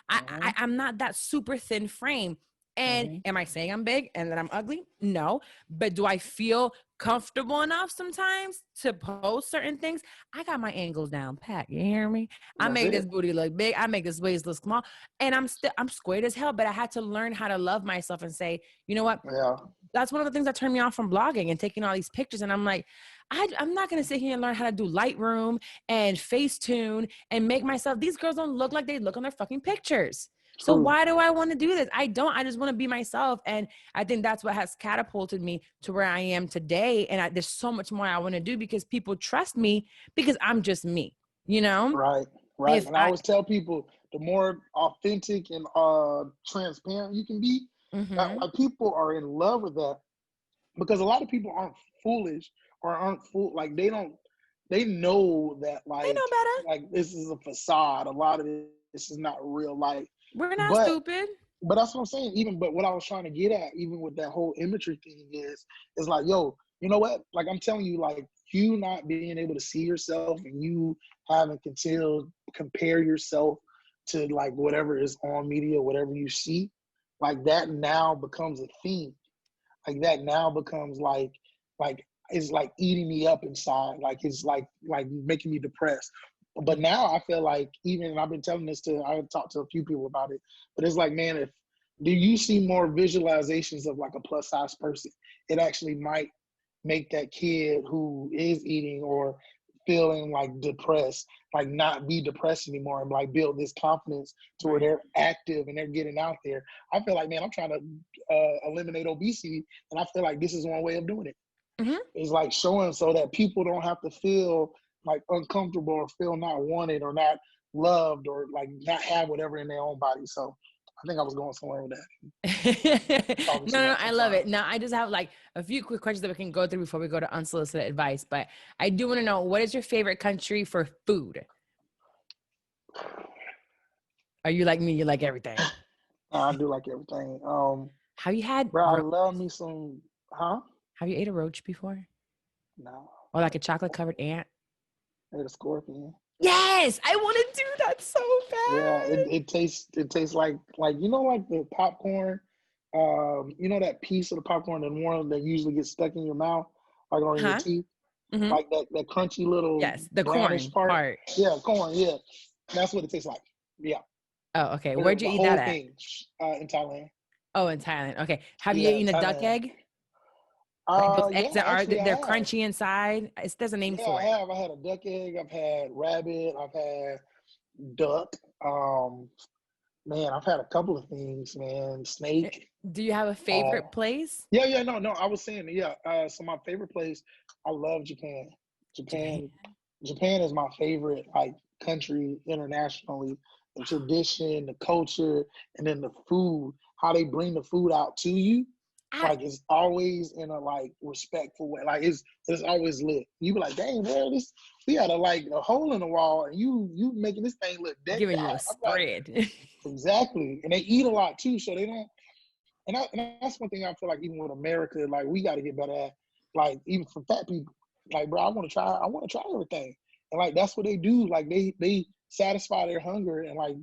I'm not that super thin frame. And am I saying I'm big and that I'm ugly? No. But do I feel comfortable enough sometimes to post certain things? I got my angles down pat. You hear me? I make this booty look big. I make this waist look small. And I'm squared as hell, but I had to learn how to love myself and say, you know what? Yeah. That's one of the things that turned me off from blogging and taking all these pictures. And I'm like, I'm not going to sit here and learn how to do Lightroom and Facetune and make myself, these girls don't look like they look on their fucking pictures. So why do I want to do this? I just want to be myself. And I think that's what has catapulted me to where I am today. And there's so much more I want to do because people trust me because I'm just me, Right. And I always tell people, the more authentic and transparent you can be, like, people are in love with that, because a lot of people aren't foolish or like, they know that, like, they know better. Like, this is a facade. A lot of this is not real life. We're not stupid. But that's what I'm saying. But what I was trying to get at, even with that whole imagery thing, is like, yo, you know what? Like, I'm telling you, like, you not being able to see yourself and you having to compare yourself to like whatever is on media, whatever you see, like, that now becomes a thing. Like, that now becomes like it's like eating me up inside. Like, it's like making me depressed. But now I feel like, and I've been telling this I talked to a few people about it, but it's like, man, do you see more visualizations of like a plus size person? It actually might make that kid who is eating or feeling like depressed, like not be depressed anymore, and like build this confidence to where they're active and they're getting out there. I feel like, man, I'm trying to eliminate obesity, and I feel like this is one way of doing it. Mm-hmm. It's like showing so that people don't have to feel like uncomfortable or feel not wanted or not loved or like not have whatever in their own body. So I think I was going somewhere with that. No, I love it. Now I just have like a few quick questions that we can go through before we go to unsolicited advice. But I do want to know, what is your favorite country for food? Are you like me? You like everything? I do like everything. Have you had? Bro, I love me some. Huh? Have you ate a roach before? No. Or like a chocolate covered ant? I ate a scorpion. Yes, I want to do that so bad. Yeah, it tastes like you know, like the popcorn. You know that piece of the popcorn, the one that usually gets stuck in your mouth, like on your teeth, like that crunchy little the corn part. Yeah, corn. Yeah, that's what it tastes like. Yeah. Oh, okay. Where'd you eat that at? In Thailand. Oh, in Thailand. Okay. Have you eaten a duck egg? Like those eggs that they're crunchy inside. There's a name for it. I have. I had a duck egg. I've had rabbit. I've had duck. Man, I've had a couple of things, man. Snake. Do you have a favorite place? Yeah. No. I was saying, so my favorite place, I love Japan. Japan is my favorite, like, country internationally. The tradition, the culture, and then the food. How they bring the food out to you. Like, it's always in a like respectful way. Like it's always lit. You be like, dang, bro, we had a hole in the wall, and you making this thing look dead. Giving you a spread. Like, exactly. And they eat a lot too, so they don't. And that's one thing I feel like even with America, like we got to get better at. Like even for fat people, like bro, I want to try everything, and like that's what they do. Like they satisfy their hunger, and like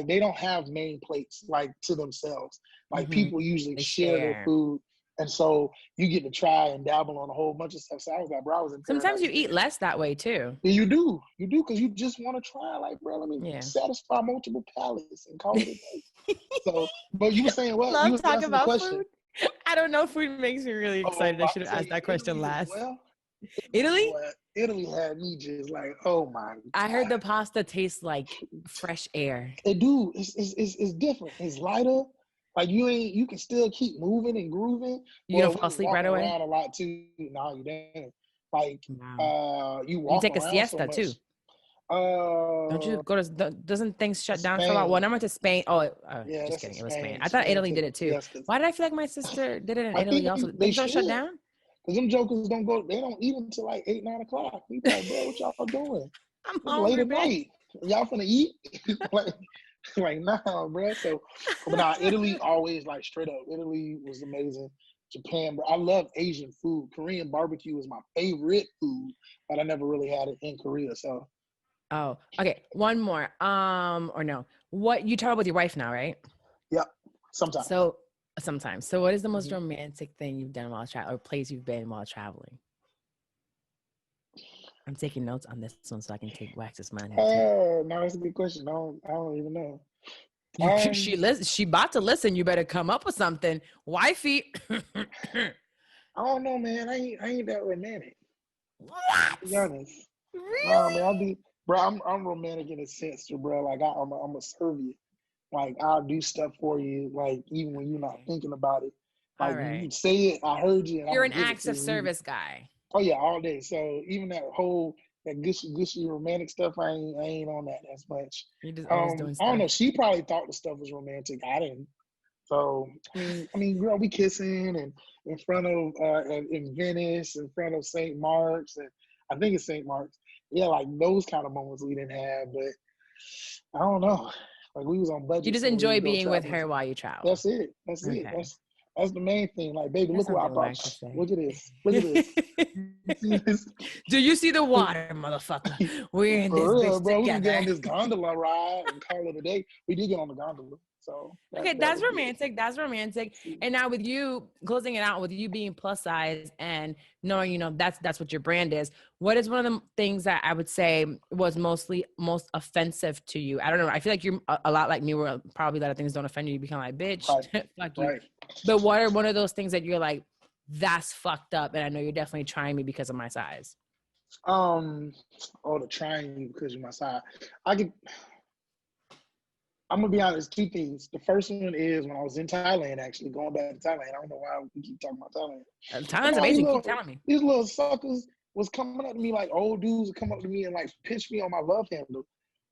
they don't have main plates like to themselves. Like people usually share their food. And so you get to try and dabble on a whole bunch of stuff. So I was like, bro, I was in sometimes you eat less that way too. Yeah, you do because you just want to try. Like, bro, let me satisfy multiple palates and call it a day. So, but you were saying what? Love you was talking about question. Food. I don't know. Food makes me really excited. I should have asked that question last. Well, Italy? Italy had me just like, oh my God. I heard the pasta tastes like fresh air. It do. It's different. It's lighter. Like you can still keep moving and grooving. You don't fall asleep right away? Around a lot too. No, you didn't. Like you take a siesta too. Don't you go to? Doesn't things shut down for a while? When I went to Spain, just kidding. It was Spain. I thought Italy did it too. Why did I feel like my sister did it in Italy also? They don't shut down. Cause them jokers don't go. They don't eat until like 8, 9 o'clock. We like, bro, what y'all doing? I'm hungry, late at night. Y'all finna eat? like nah, bro. So, but nah, Italy always like straight up. Italy was amazing. Japan, bro. I love Asian food. Korean barbecue is my favorite food, but I never really had it in Korea. So. Oh, okay. One more. Or no. What you travel with your wife now, right? Yep. Sometimes. So what is the most romantic thing you've done while traveling, or place you've been while traveling? I'm taking notes on this one so I can take Wax's mind. Oh, no, that's a good question. I don't even know. She about to listen. You better come up with something, wifey. I don't know, man. I ain't that romantic. What? To be honest. Really? No, man, I'm romantic in a sense, too, bro. Like I'm a serve you. Like I'll do stuff for you, like even when you're not thinking about it. Like you say it, I heard you. And you're an acts of service guy. Oh yeah, all day. So even that gushy romantic stuff, I ain't on that as much. You're just always doing stuff. I don't know. She probably thought the stuff was romantic. I didn't. So I mean, girl, we kissing and in front of in Venice, in front of St. Mark's, and I think it's St. Mark's. Yeah, like those kind of moments we didn't have, but I don't know. Like we was on budget. You just enjoy being with her while you travel. That's it. Okay. That's the main thing. Like, baby, look what I brought you. Look at this. Look at this. Do you see the water, motherfucker? We're in this bitch bro. together. We can get on this gondola ride and call it a day. We did get on the gondola. So that's romantic. That's romantic. And now with you closing it out, with you being plus size and knowing, that's what your brand is. What is one of the things that I would say was most offensive to you? I don't know. I feel like you're a lot like me, where probably a lot of things don't offend you. You become like, bitch, fuck you. Right. But what are one of those things that you're like, that's fucked up, and I know you're definitely trying me because of my size? Oh, the trying you because you're my side. I could. I'm gonna be honest. Two things. The first one is when I was in Thailand. Actually, going back to Thailand. I don't know why we keep talking about Thailand. Thailand's amazing. Keep telling me. These little suckers was coming up to me like old dudes would come up to me and like pinch me on my love handle.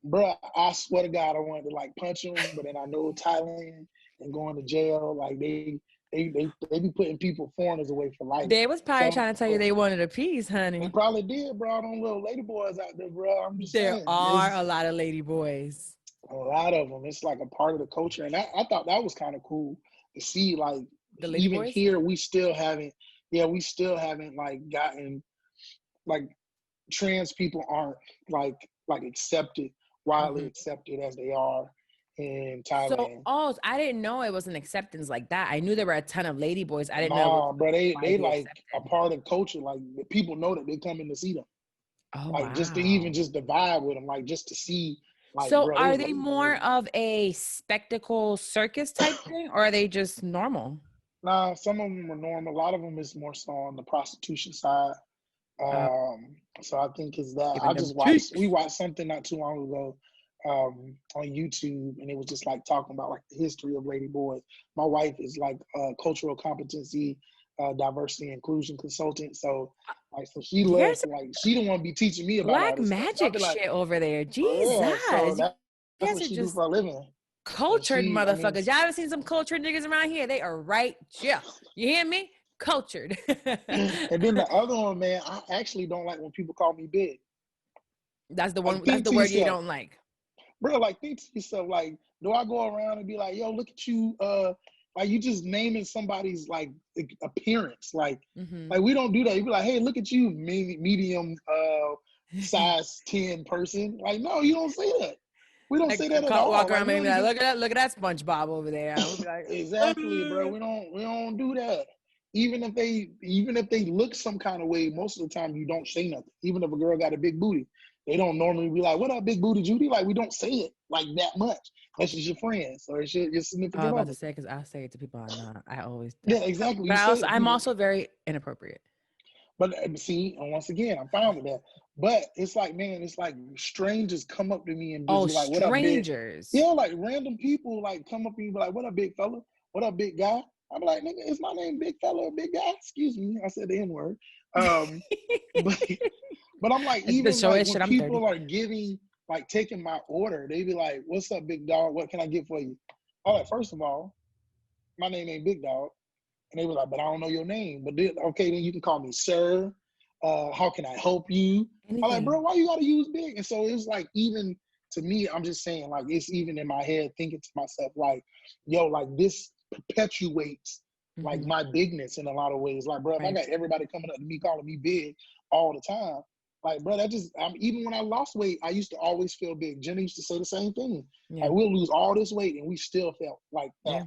Bruh, I swear to God, I wanted to like punch them, but then I know Thailand and going to jail. Like they be putting people, foreigners, away for life. They was probably trying to tell you they wanted a piece, honey. They probably did, bro. Them little lady boys out there, bro. I'm just saying. There are a lot of lady boys. A lot of them. It's like a part of the culture, and I thought that was kind of cool to see. Like even boys? Here, we still haven't like gotten like trans people aren't like accepted, widely accepted as they are in Thailand. So, I didn't know it was an acceptance like that. I knew there were a ton of lady boys. I didn't know. Bro, they like accepted. A part of culture. Like the people know that they come in to see them. Oh, like wow. Just to vibe with them, like just to see. Like, so bro, are they more of a spectacle circus type thing, or are they just normal? Nah, some of them are normal. A lot of them is more so on the prostitution side. So I think it's that. We watched something not too long ago on YouTube, and it was just like talking about like the history of lady boys. My wife is like a cultural competency, diversity inclusion consultant. So she loves she don't want to be teaching me about black magic shit over there. Jesus, so that's what she do for a living. Cultured motherfuckers. Y'all ever seen some cultured niggas around here? They are right. Yeah, you hear me? Cultured. And then the other one, man, I actually don't like when people call me big. That's the one. Like, that's the word you don't like, bro. Like think to yourself, like, do I go around and be like, yo, look at you, like you just naming somebody's like appearance, like we don't do that. You be like, hey, look at you, medium size 10 person. Like, no, you don't say that. We don't say that at all. Walk around and be like, look at that SpongeBob over there. Like, exactly, bro. We don't do that. Even if they look some kind of way, most of the time you don't say nothing. Even if a girl got a big booty, they don't normally be like, "What up, big booty Judy?" Like we don't say it like that much. Unless it's your friends or it's your significant other. I was about to say because I say it to people I'm not. I always do. Yeah, exactly. But I'm also very inappropriate. But see, and once again, I'm fine with that. But it's like, man, it's like strangers come up to me and be like, "What up, big?" Yeah, like random people like come up to me and be like, "What up, big fella? What up, big guy?" I'm like, nigga, is my name big fella or big guy? Excuse me, I said the N-word. But I'm like, even like when people are giving, like taking my order, they be like, "What's up, big dog? What can I get for you?" I'm like, first of all, my name ain't Big Dog. And they were like, "But I don't know your name." But then, okay, then you can call me sir. How can I help you? Anything. I'm like, bro, why you gotta use big? And so it's like, even to me, I'm just saying, like, it's even in my head thinking to myself, like, yo, like this perpetuates like my bigness in a lot of ways. Like, bro, if I got everybody coming up to me calling me big all the time, like, bro, that just, even when I lost weight, I used to always feel big. Jenna used to say the same thing. Yeah. Like, we'll lose all this weight and we still felt like that. Yeah.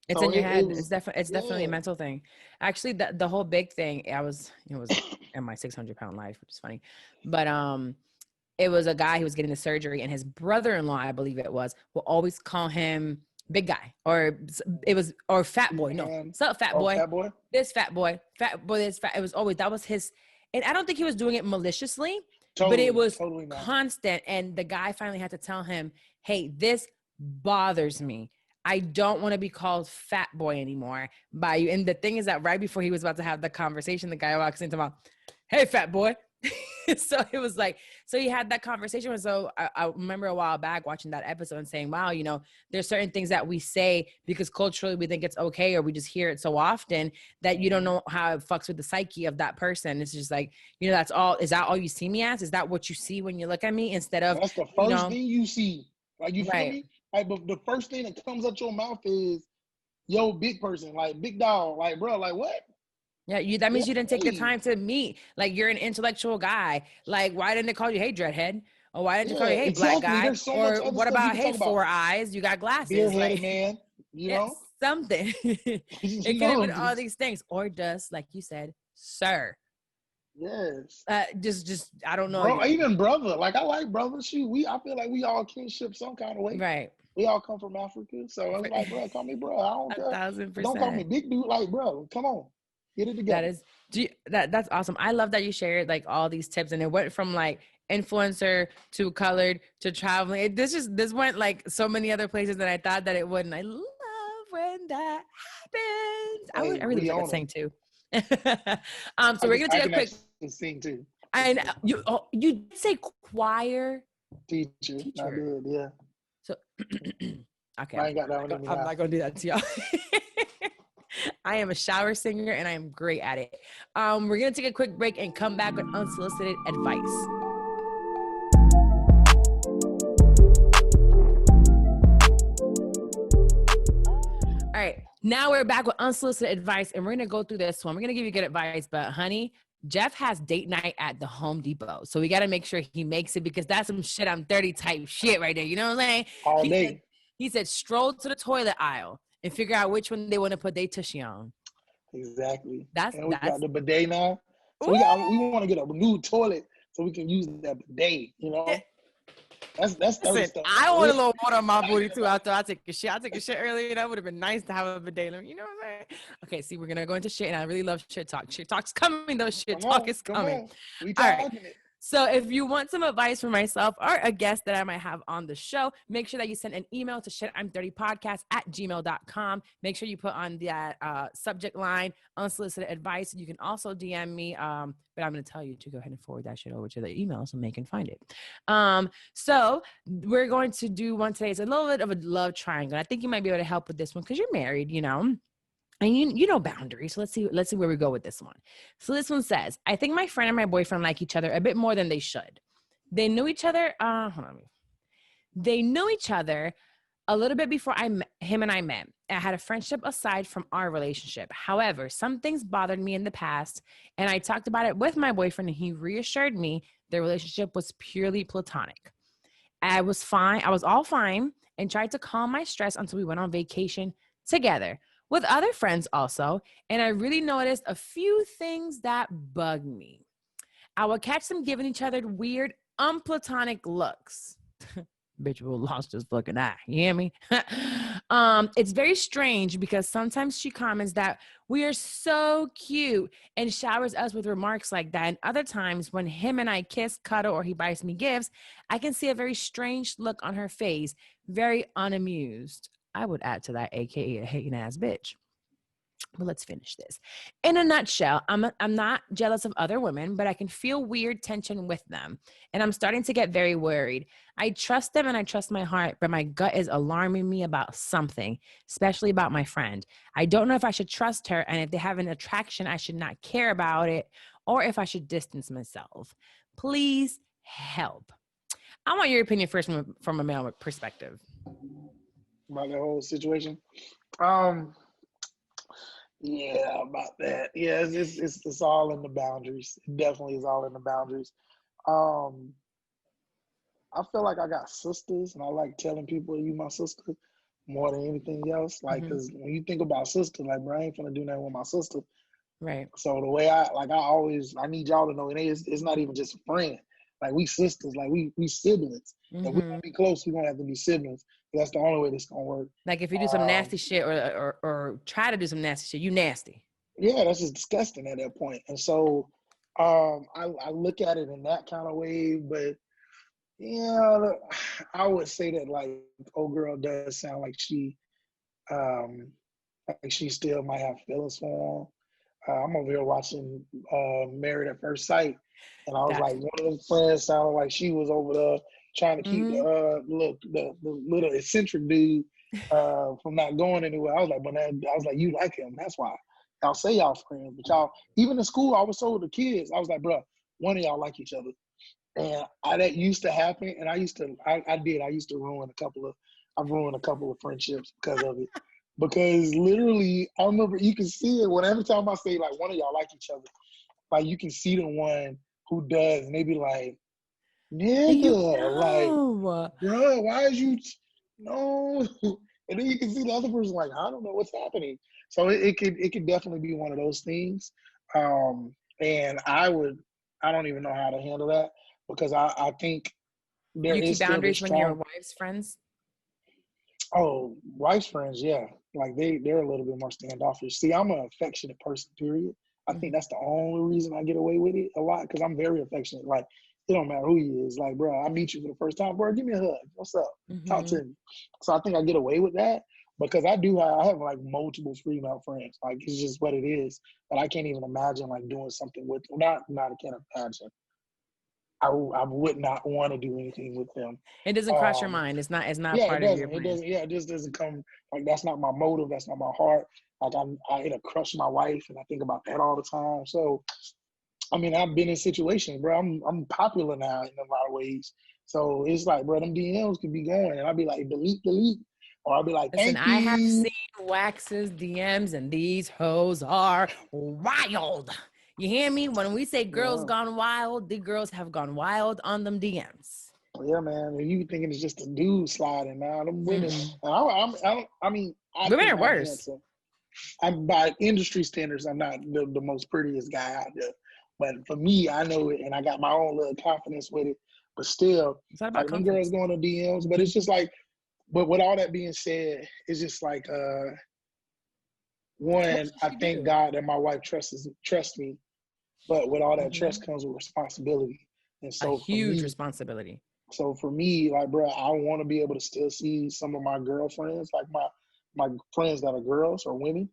It's in your head. It's definitely a mental thing. Actually, the whole big thing, it was in my 600-pound life, which is funny. But it was a guy who was getting the surgery, and his brother-in-law, I believe it was, will always call him big guy, or fat boy. No, sup, fat boy. Fat boy. This fat boy. This fat. It was always, that was his. And I don't think he was doing it maliciously, but it was constant. And the guy finally had to tell him, "Hey, this bothers me. I don't want to be called fat boy anymore by you." And the thing is that right before he was about to have the conversation, the guy walks into him, "Hey, fat boy." So it was like, so he had that conversation. So I remember a while back watching that episode and saying, wow, there's certain things that we say because culturally we think it's okay, or we just hear it so often that you don't know how it fucks with the psyche of that person. It's just like, that's all. Is that all you see me as? Is that what you see when you look at me instead of, that's the first thing you see. Like, you feel me? Like, but the first thing that comes out your mouth is, yo, big person, like big dog, like, bro, like what? Yeah, that means you didn't take the time to meet. Like, you're an intellectual guy. Like, why didn't they call you, hey, dreadhead? Or why didn't you call you, hey, black guy? Or what about, hey, four eyes? You got glasses. Beer-headed man, something. It could have been all these things. Or just, like you said, sir. Yes. Just I don't know. Bro, even brother. Like, I like brothers. Shoot, I feel like we all kinship some kind of way. Right. We all come from Africa. So I was like, bro, call me bro. I don't care. 1,000%. Don't call me big dude. Like, bro, come on. Get it together. That's awesome. I love that you shared like all these tips, and it went from like influencer to colored to traveling. This went like so many other places that I thought that it would. And I love when that happens. Hey, I really we wish I could own sing it. too. So we're gonna I take a can quick. actually sing too. And you did say choir Teacher. I did, yeah. So okay, I ain't got that one in me I'm now. not gonna do that to y'all. I am a shower singer and I am great at it. We're gonna take a quick break and come back with unsolicited advice. All right, now we're back with unsolicited advice, and we're gonna go through this one. We're gonna give you good advice, but honey, Jeff has date night at the Home Depot, so we got to make sure he makes it because that's some shit I'm 30 type shit right there. You know what I'm saying? All day. He said stroll to the toilet aisle and figure out which one they want to put their tushy on. Exactly. That's we got the bidet now, so we want to get a new toilet so we can use that bidet. You know, that's 30 stuff. I want a little water on my booty too after I take a shit. I took a shit earlier. That would have been nice to have a bidet. You know what I'm saying? Okay, see, we're gonna go into shit, and I really love shit talk. Shit talk's coming, though. Shit talk is coming. We All right. talking it. So if you want some advice from myself or a guest that I might have on the show, make sure that you send an email to shitim30podcast@gmail.com. Make sure you put on that subject line, unsolicited advice. You can also DM me, but I'm going to tell you to go ahead and forward that shit over to the email so they can find it. So we're going to do one today. It's a little bit of a love triangle. I think you might be able to help with this one because you're married, you know. And you know boundaries. So let's see where we go with this one. So this one says, I think my friend and my boyfriend like each other a bit more than they should. They knew each other. They knew each other a little bit before him and I met. I had a friendship aside from our relationship. However, some things bothered me in the past, and I talked about it with my boyfriend, and he reassured me the relationship was purely platonic. I was fine. I was all fine and tried to calm my stress until we went on vacation together with other friends also, and I really noticed a few things that bugged me. I would catch them giving each other weird, unplatonic looks. Bitch will lost his fucking eye. You hear me? It's very strange because sometimes she comments that we are so cute and showers us with remarks like that. And other times when him and I kiss, cuddle, or he buys me gifts, I can see a very strange look on her face, very unamused. I would add to that, AKA a hating ass bitch. But let's finish this. In a nutshell, I'm not jealous of other women, but I can feel weird tension with them. And I'm starting to get very worried. I trust them and I trust my heart, but my gut is alarming me about something, especially about my friend. I don't know if I should trust her, and if they have an attraction, I should not care about it, or if I should distance myself. Please help. I want your opinion first from a male perspective. About the whole situation. Yeah, about that. Yeah, it's all in the boundaries. It definitely is all in the boundaries. I feel like I got sisters, and I like telling people you my sister more than anything else. Like, because when you think about sisters, like, bro, I ain't finna do nothing with my sister. Right. So the way I need y'all to know, and it's not even just a friend. Like, we sisters, like we siblings. If we want to be close, we're gonna have to be siblings. That's the only way this gonna work. Like if you do some nasty shit or try to do some nasty shit, you nasty. Yeah, that's just disgusting at that point. And so I look at it in that kind of way, but yeah, I would say that like old girl does sound like she still might have feelings for him. I'm over here watching Married at First Sight, and I was like, one of them friends sounded like she was over there trying to keep the little eccentric dude from not going anywhere. I was like, you like him, that's why. Y'all say y'all friends, but y'all, even in school, I was told the kids, I was like, bro, one of y'all like each other. And that used to happen, and I used to ruin a couple of friendships because of it. Because literally, I remember you can see it every time I say like one of y'all like each other, like you can see the one who does, and they be like, nigga, like, bro, why is you no? And then you can see the other person like, I don't know what's happening. So it could definitely be one of those things. And I don't even know how to handle that because I think there you is keep boundaries when you're wife's friends. Oh, wife's friends, yeah. Like they're a little bit more standoffish. See, I'm an affectionate person, period. I think that's the only reason I get away with it a lot, because I'm very affectionate. Like, it don't matter who he is. Like, bro, I meet you for the first time, bro, give me a hug. What's up? Talk to me. So I think I get away with that because I have like multiple female friends. Like, it's just what it is. But I can't even imagine like doing something with them. I can't imagine. I would not want to do anything with them. It doesn't cross your mind. It's not Yeah, part it of doesn't. your plan. It doesn't. Yeah, it just doesn't come. Like, that's not my motive. That's not my heart. Like, it'll crush my wife, and I think about that all the time. So, I mean, I've been in situations, bro. I'm popular now in a lot of ways. So it's like, bro, them DMs could be going, and I'll be like, delete, or I'll be like, Listen, thank you. I have seen Wax's DMs, and these hoes are wild. You hear me? When we say girls gone wild, the girls have gone wild on them DMs. Yeah, man. And you thinking it's just a dude sliding now? Them women. I mean, women are worse. By industry standards, I'm not the most prettiest guy out there. But for me, I know it, and I got my own little confidence with it. But still, like, them girls going to DMs. But it's just like, but with all that being said, it's just like, one, I thank God that my wife trusts me. But with all that trust comes with responsibility. And so a huge responsibility. So for me, like, bro, I want to be able to still see some of my girlfriends, like my friends that are girls or women.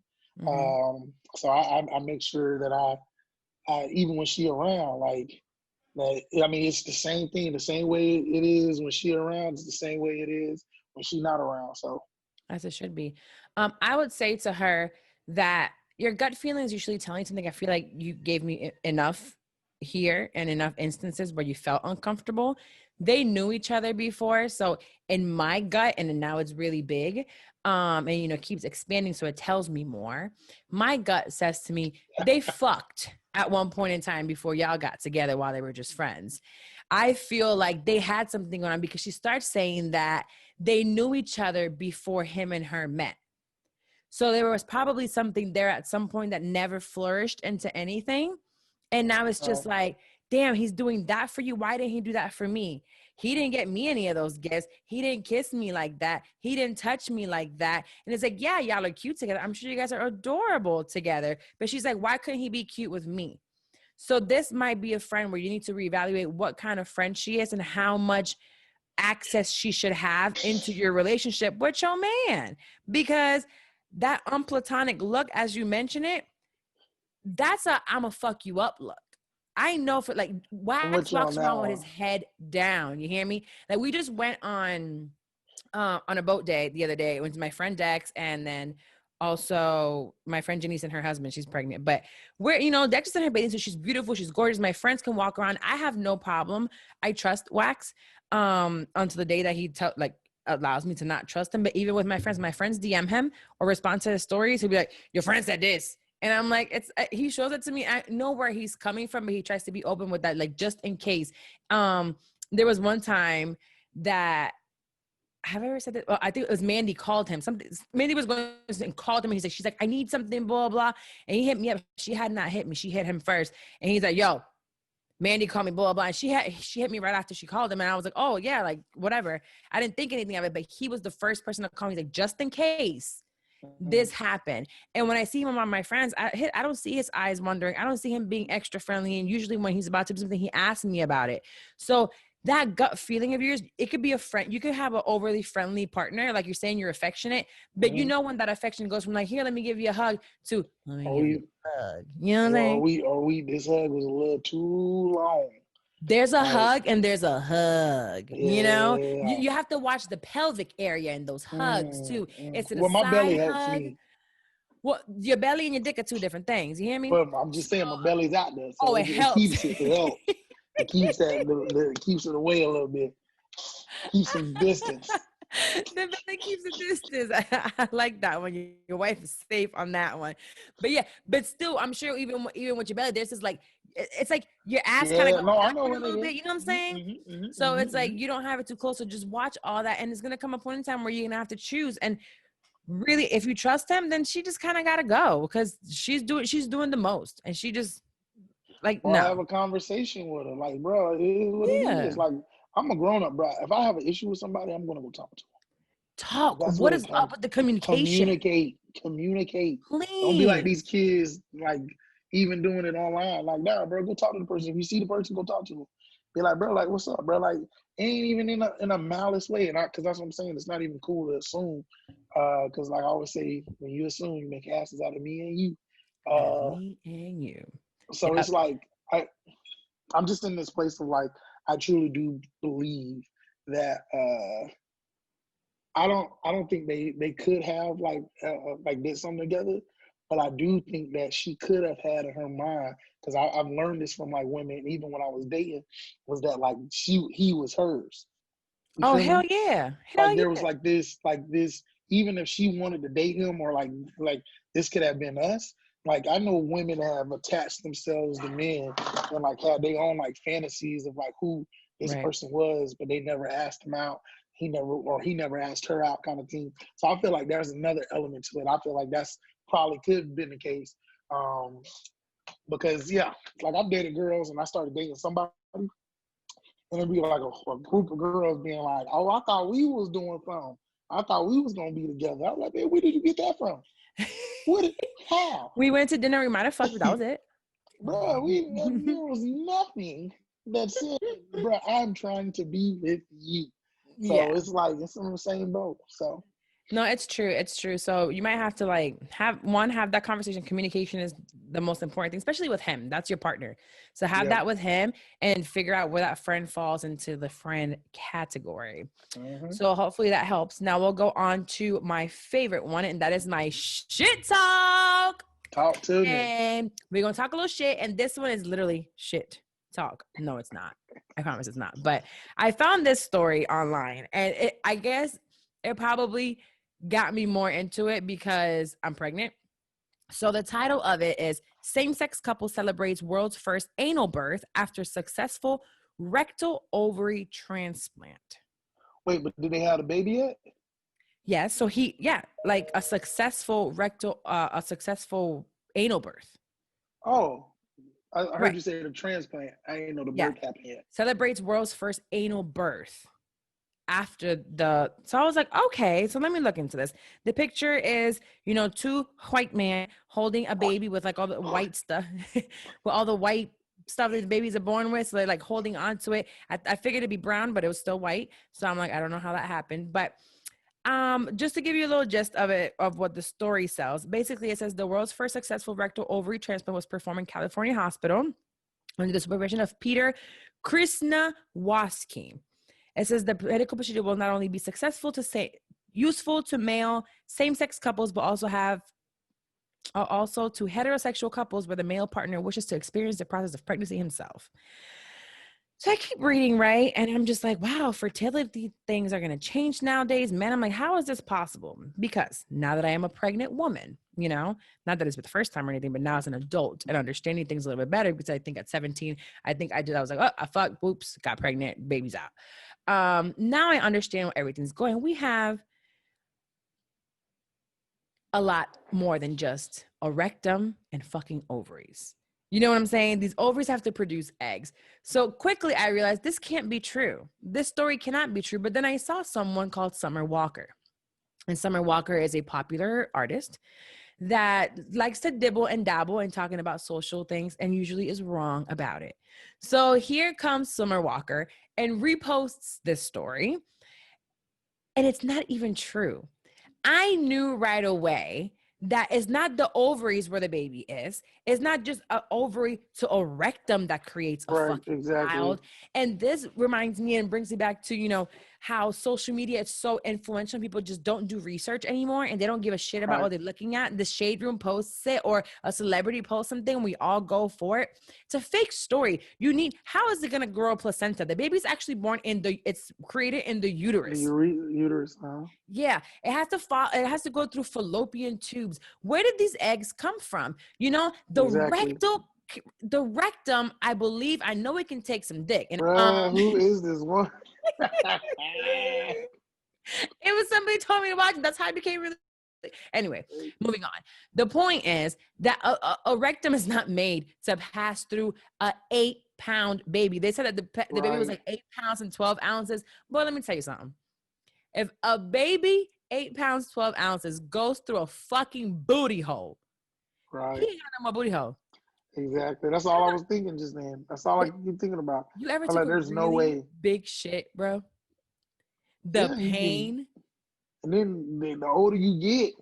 So I make sure that I even when she around, like, I mean, it's the same thing, the same way it is when she around, it's the same way it is when she not around. So as it should be. I would say to her that your gut feeling is usually telling something. I feel like you gave me enough here and enough instances where you felt uncomfortable. They knew each other before. So in my gut, and now it's really big, and keeps expanding, so it tells me more. My gut says to me, they fucked at one point in time before y'all got together while they were just friends. I feel like they had something going on because she starts saying that they knew each other before him and her met. So there was probably something there at some point that never flourished into anything. And now it's just like, damn, he's doing that for you. Why didn't he do that for me? He didn't get me any of those gifts. He didn't kiss me like that. He didn't touch me like that. And it's like, yeah, y'all are cute together. I'm sure you guys are adorable together. But she's like, why couldn't he be cute with me? So this might be a friend where you need to reevaluate what kind of friend she is and how much access she should have into your relationship with your man. Because that unplatonic look, as you mention it, that's a I'ma fuck you up look. I know for like Wax walks around with his head down. You hear me? Like we just went on a boat day the other day. It went to my friend Dex and then also my friend Janice and her husband. She's pregnant. But Dex is in her bathing suit. She's beautiful. She's gorgeous. My friends can walk around. I have no problem. I trust Wax until the day that he allows me to not trust him. But even with my friends DM him or respond to his stories, he'll be like, your friend said this. And I'm like, he shows it to me. I know where he's coming from, but he tries to be open with that, like, just in case. There was one time that, have I ever said that? Well, I think it was Mandy called him. Mandy was going and called him. And she's like, I need something, blah, blah. And he hit me up. She had not hit me. She hit him first. And he's like, yo, Mandy called me, blah, blah. And she hit me right after she called him. And I was like, oh yeah, like whatever. I didn't think anything of it, but he was the first person to call me. He's like, just in case this happened. And when I see him among my friends, I don't see his eyes wandering. I don't see him being extra friendly. And usually when he's about to do something, he asks me about it. So that gut feeling of yours, it could be a friend. You could have an overly friendly partner. Like you're saying, you're affectionate, but when that affection goes from like, here, let me give you a hug to, let me give you a hug. You know what I'm saying? This hug was a little too long. There's a hug and there's a hug. Yeah. You have to watch the pelvic area in those hugs too. It's my belly helps me. Well, your belly and your dick are two different things. You hear me? But I'm just saying, my belly's out there, so it helps. Keeps it. It helps. It keeps it keeps it away a little bit. Keeps some distance. The belly keeps a distance. I like that one. Your wife is safe on that one. But yeah, but still, I'm sure even with your belly, there's this like, it's like your ass kind of goes back a little bit. You know what I'm saying? So it's like you don't have it too close. So just watch all that, and it's gonna come a point in time where you're gonna have to choose. And really, if you trust him, then she just kind of gotta go because she's doing the most, and she just like I have a conversation with her. Like, bro, it is what it is. Like, I'm a grown up, bro. If I have an issue with somebody, I'm gonna go talk to them. What is up with the communication? Communicate. Please. Don't be like these kids. Like, even doing it online. Like, nah, bro, go talk to the person. If you see the person, go talk to them. Be like, bro, like, what's up, bro? Like, ain't even in a malice way. And because that's what I'm saying. It's not even cool to assume. Because like I always say, when you assume, you make asses out of me and you. Me and you. So Yep. it's like I'm just in this place of like I truly do believe that I don't think they could have like did something together, but I do think that she could have had in her mind, because I've learned this from like women, even when I was dating, was that like he was hers. You Oh, feel hell me? yeah. Hell Like there was yeah. like this, even if she wanted to date him, or like this could have been us. Like I know women have attached themselves to men and like had their own like fantasies of like who this Right. person was, but they never asked him out. He never asked her out, kind of thing. So I feel like there's another element to it. I feel like that's probably could have been the case. Because yeah, like I've dated girls and I started dating somebody, and it'd be like a group of girls being like, "Oh, I thought we was doing something. I thought we was gonna be together." I was like, "Man, where did you get that from? How, We went to dinner. We might have fucked, but that was it. bro? There was nothing that said, bro, I'm trying to be with you." Yeah. So it's like it's in the same boat. So No, it's true. It's true. So you might have to like have that conversation. Communication is the most important thing, especially with him. That's your partner. So have yeah. that with him and figure out where that friend falls into the friend category. Mm-hmm. So hopefully that helps. Now we'll go on to my favorite one, and that is my shit talk. Talk to me. And we're gonna talk a little shit. And this one is literally shit talk. No, it's not. I promise it's not. But I found this story online, and I guess it probably got me more into it because I'm pregnant. So the title of it is Same-Sex Couple Celebrates World's First Anal Birth After Successful Rectal Ovary Transplant. Wait, but did they have a baby yet? Yes. So like a successful a successful anal birth. Oh, I heard Right. you say the transplant. I didn't know the Yeah. birth happened yet. Celebrates world's first anal birth after so I was like, okay, so let me look into this. The picture is, two white men holding a baby with like all the white stuff, with all the white stuff that the babies are born with. So they're like holding on to it. I figured it'd be brown, but it was still white. So I'm like, I don't know how that happened. But just to give you a little gist of it, of what the story sells, basically it says the world's first successful rectal ovary transplant was performed in California hospital under the supervision of Peter Krishnawski. It says the medical procedure will not only be useful to male same-sex couples, but also to heterosexual couples where the male partner wishes to experience the process of pregnancy himself. So I keep reading, right? And I'm just like, wow, fertility things are going to change nowadays. Man, I'm like, how is this possible? Because now that I am a pregnant woman, not that it's the first time or anything, but now as an adult and understanding things a little bit better, because I think at 17, I was like, oh, I fucked, whoops, got pregnant, baby's out. Now I understand where everything's going. We have a lot more than just a rectum and fucking ovaries. You know what I'm saying? These ovaries have to produce eggs. So quickly I realized this can't be true. This story cannot be true. But then I saw someone called Summer Walker. And Summer Walker is a popular artist that likes to dibble and dabble in talking about social things and usually is wrong about it. So here comes Summer Walker and reposts this story. And it's not even true. I knew right away that it's not the ovaries where the baby is. It's not just an ovary to a rectum that creates a Right, fucking exactly. child. And this reminds me and brings me back to, how social media is so influential. People just don't do research anymore and they don't give a shit about Right. what they're looking at. The shade room posts it or a celebrity posts something. We all go for it. It's a fake story. How is it going to grow a placenta? The baby's actually born it's created in the The uterus. uterus, huh? Yeah, it has to go through fallopian tubes. Where did these eggs come from? Exactly. The rectum, I know it can take some dick. And Bruh, who is this one? it was somebody told me to watch it. That's how I became really. Anyway, moving on. The point is that a rectum is not made to pass through a 8-pound baby. They said that the baby was like 8 pounds and 12 ounces. But let me tell you something. If a baby 8 pounds, 12 ounces goes through a fucking booty hole, he Right. ain't got no more booty hole. Exactly. That's all I was thinking just then. That's all I keep thinking about. You ever I'm took like, a there's no really way. big shit, bro? The Yeah, you can. pain. And then the older you get,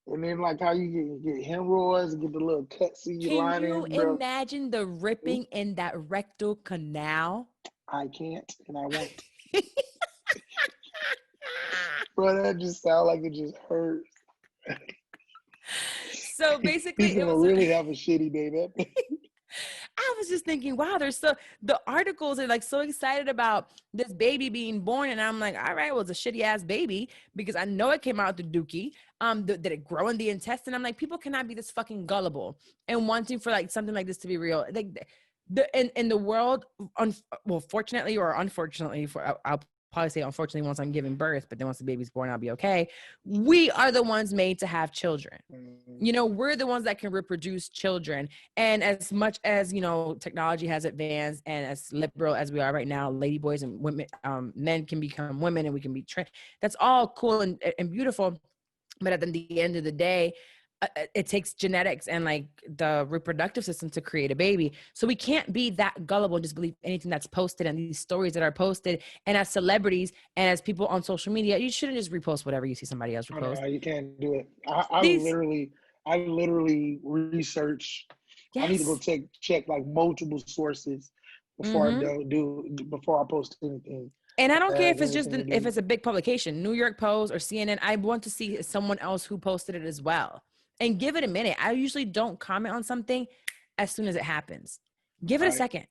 and then like how you get hemorrhoids and get the little cuts in your Can you lining, bro. imagine the ripping in that rectal canal? I can't and I won't. Bro, that just sounds like it just hurts. So basically, He's it gonna was. really have a shitty day. That I was just thinking, wow, the articles are like so excited about this baby being born, and I'm like, all right, well, it's a shitty ass baby because I know it came out the dookie. Did it grow in the intestine? I'm like, people cannot be this fucking gullible and wanting for like something like this to be real. Like in the world, well, fortunately or unfortunately, I'll probably say unfortunately once I'm giving birth, but then once the baby's born, I'll be okay. We are the ones made to have children. You know, we're the ones that can reproduce children. And as much as, you know, technology has advanced and as liberal as we are right now, lady boys and women, men can become women and we can be that's all cool and beautiful. But at the end of the day, it takes genetics and like the reproductive system to create a baby. So we can't be that gullible and just believe anything that's posted and these stories that are posted. And as celebrities and as people on social media, you shouldn't just repost whatever you see somebody else repost. no, you can't do it. I These, literally research. I need to go yes. check like multiple sources before before I post anything. And I don't care if it's just Anything to if do. it's a big publication, New York Post or CNN. I want to see someone else who posted it as well, and give it a minute. I usually don't comment on something as soon as it happens. Give it a second,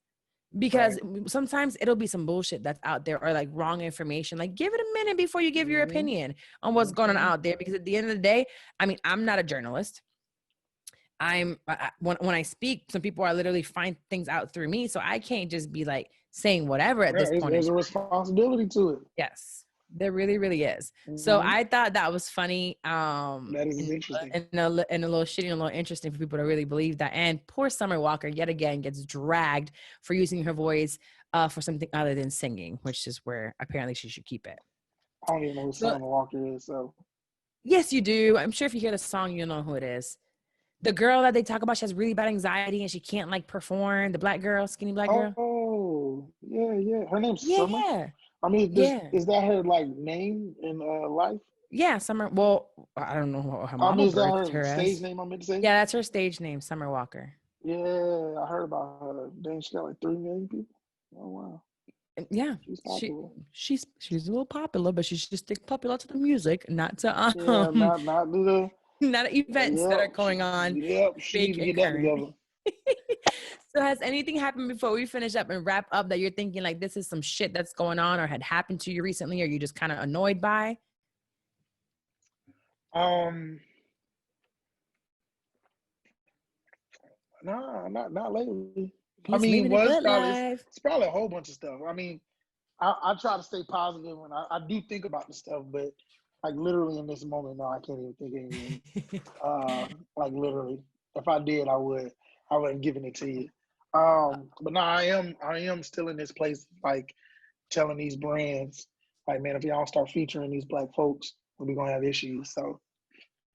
because sometimes it'll be some bullshit that's out there or like wrong information. Like, give it a minute before you give your opinion on what's going on out there. Because at the end of the day, I mean, I'm not a journalist. When I speak, some people are literally find things out through me, so I can't just be like saying whatever at this point. There's a responsibility to it. Yes, there really, really is. So I thought that was funny. That is interesting. And a little shitty and a little interesting for people to really believe that. And poor Summer Walker yet again gets dragged for using her voice for something other than singing, which is where apparently she should keep it. I don't even know who Summer Walker is. So yes, you do. I'm sure if you hear the song, you'll know who it is. The girl that they talk about, she has really bad anxiety and she can't like perform. The black girl, skinny black girl. Oh, yeah. Her name's Summer. Yeah. I mean, is that her like name in life? Yeah, Summer. Well, I don't know what her mama birthed her stage as. name I meant to say? Yeah, that's her stage name, Summer Walker. Yeah, I heard about her. Dang, she got like 3 million people. Oh wow. Yeah, she's popular. She's a little popular, but she's just popular to the music, not to not the not events that are going on. Yep, she need to get that together. So has anything happened before we finish up and wrap up that you're thinking like this is some shit that's going on or had happened to you recently, or you just kind of annoyed by? No, not lately. He's living a good life. It's probably a whole bunch of stuff. I mean, I try to stay positive and I do think about the stuff, but like literally in this moment, no, I can't even think of anything. Like literally, if I did, I would have given it to you. But no, I am still in this place, like telling these brands, like, man, if y'all start featuring these black folks, we're gonna have issues. So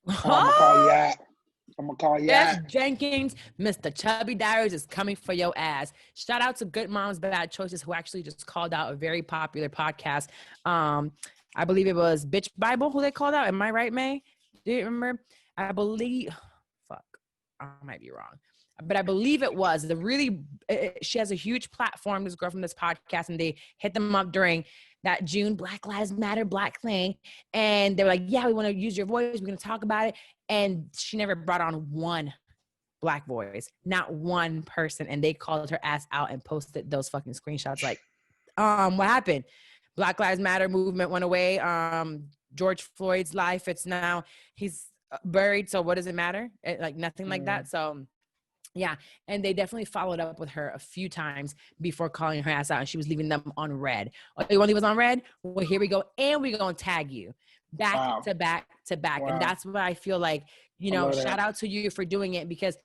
I'm gonna call you out. Jeff Jenkins, Mr. Chubby Diaries is coming for your ass. Shout out to Good Moms Bad Choices, who actually just called out a very popular podcast. I believe it was Bitch Bible who they called out. Am I right, May? Do you remember? I believe, I might be wrong. But I believe it was she has a huge platform, this girl from this podcast, and they hit them up during that June Black Lives Matter Black thing. And they were like, yeah, we want to use your voice. We're going to talk about it. And she never brought on one black voice, not one person. And they called her ass out and posted those fucking screenshots. Like, what happened? Black Lives Matter movement went away. George Floyd's life, he's buried. So what does it matter? Like nothing like that. So yeah. And they definitely followed up with her a few times before calling her ass out. And she was leaving them on red. Oh, you want to leave us on red? Well, here we go. And we're going to tag you back to back to back. Wow. And that's what I feel like, shout out to you for doing it, because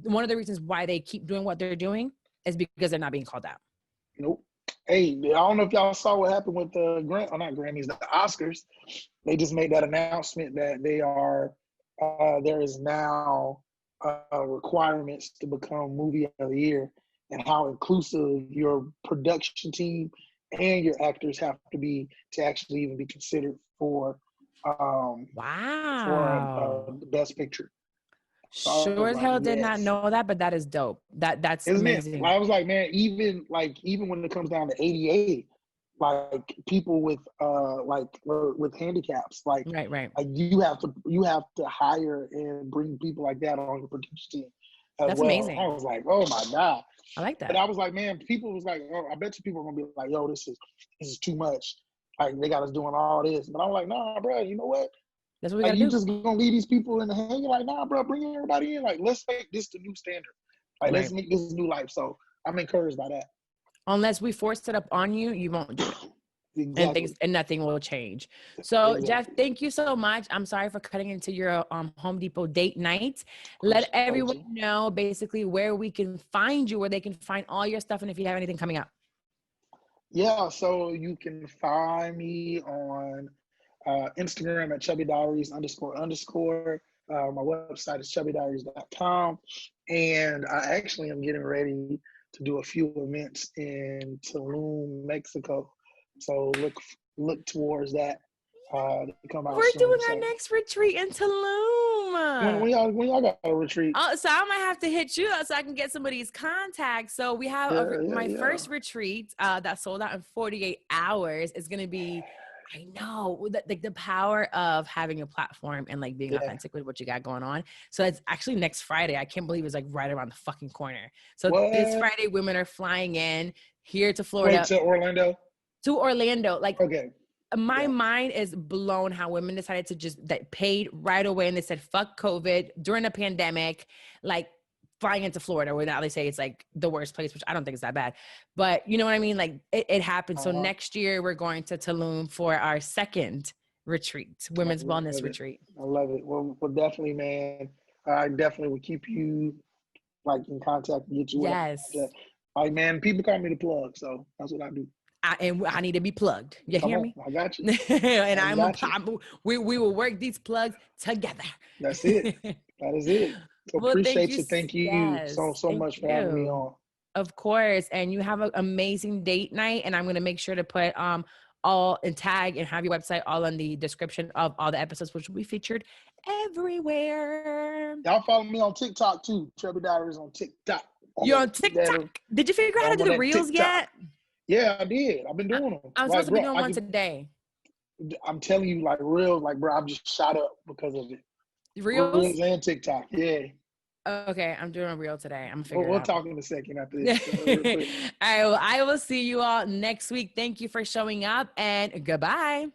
one of the reasons why they keep doing what they're doing is because they're not being called out. Nope. Hey, I don't know if y'all saw what happened with the the Oscars. They just made that announcement that they are, there is now requirements to become movie of the year, and how inclusive your production team and your actors have to be to actually even be considered for Wow. the best picture. So I Sure was as like, hell did not yes. know that, but that is dope. That's Isn't it? amazing. I was like, man, even when it comes down to ADA, like people with with handicaps, Right. like you have to hire and bring people like that on your production team as That's well. I amazing. was like, oh my God. I like But that. I was like, man, people was like, oh, I bet you people are gonna be like, yo, this is too much. Like they got us doing all this. But I'm like, nah, bro, you know what? That's what we Like gotta you do. just gonna leave these people in the hang? You're like, nah, bro, bring everybody in. Like, let's make this the new standard. Like, Right. let's make this new life. So I'm encouraged by that. Unless we force it up on you, you won't do it. Exactly. And nothing will change. So Exactly. Jeff, thank you so much. I'm sorry for cutting into your Home Depot date night. Let everyone Apology. know basically where we can find you, where they can find all your stuff, and if you have anything coming up. Yeah, so you can find me on Instagram at Chubby Diaries __. My website is chubbydiaries.com. And I actually am getting ready to do a few events in Tulum, Mexico. So look towards that to come out We're soon. doing our So next retreat in Tulum. when y'all got a retreat? Oh, so I might have to hit you up so I can get some of these contacts. So we have my Yeah. first retreat that sold out in 48 hours is going to be, I know, the power of having a platform and like being Yeah. authentic with what you got going on. So it's actually next Friday. I can't believe it's like right around the fucking corner. So this What? Friday, women are flying in here to Wait, Florida, to Orlando? to Orlando. Like Okay. my Yeah. mind is blown how women decided to just that paid right away and they said fuck COVID during a pandemic, like flying into Florida where now they say it's like the worst place, which I don't think is that bad, but you know what I mean? Like it happened. So next year we're going to Tulum for our second retreat, women's wellness retreat. I love it. Well, definitely, man. I definitely will keep you like in contact and get you whatever. Yes. Like, man, people call me the plug, so that's what I do. And I need to be plugged. You Come hear on, me? I got you. And we will work these plugs together. That's it. That is it. So Well, thank appreciate you. you. Thank you Yes, so thank much for having me you. on. Of course. And you have an amazing date night. And I'm going to make sure to put all and tag and have your website all in the description of all the episodes, which will be featured everywhere. Y'all follow me on TikTok too. Chubby Diaries on TikTok. You're on TikTok. Did you figure out how to do the reels yet? Yeah, I did. I've been doing them. I'm supposed to be doing one today. I'm telling you, like real, like bro, I've just shot up because of it. Reels and TikTok, yeah. Okay, I'm doing a reel today. I'm gonna figure it out. We'll talk in a second after this. I will see you all next week. Thank you for showing up and goodbye.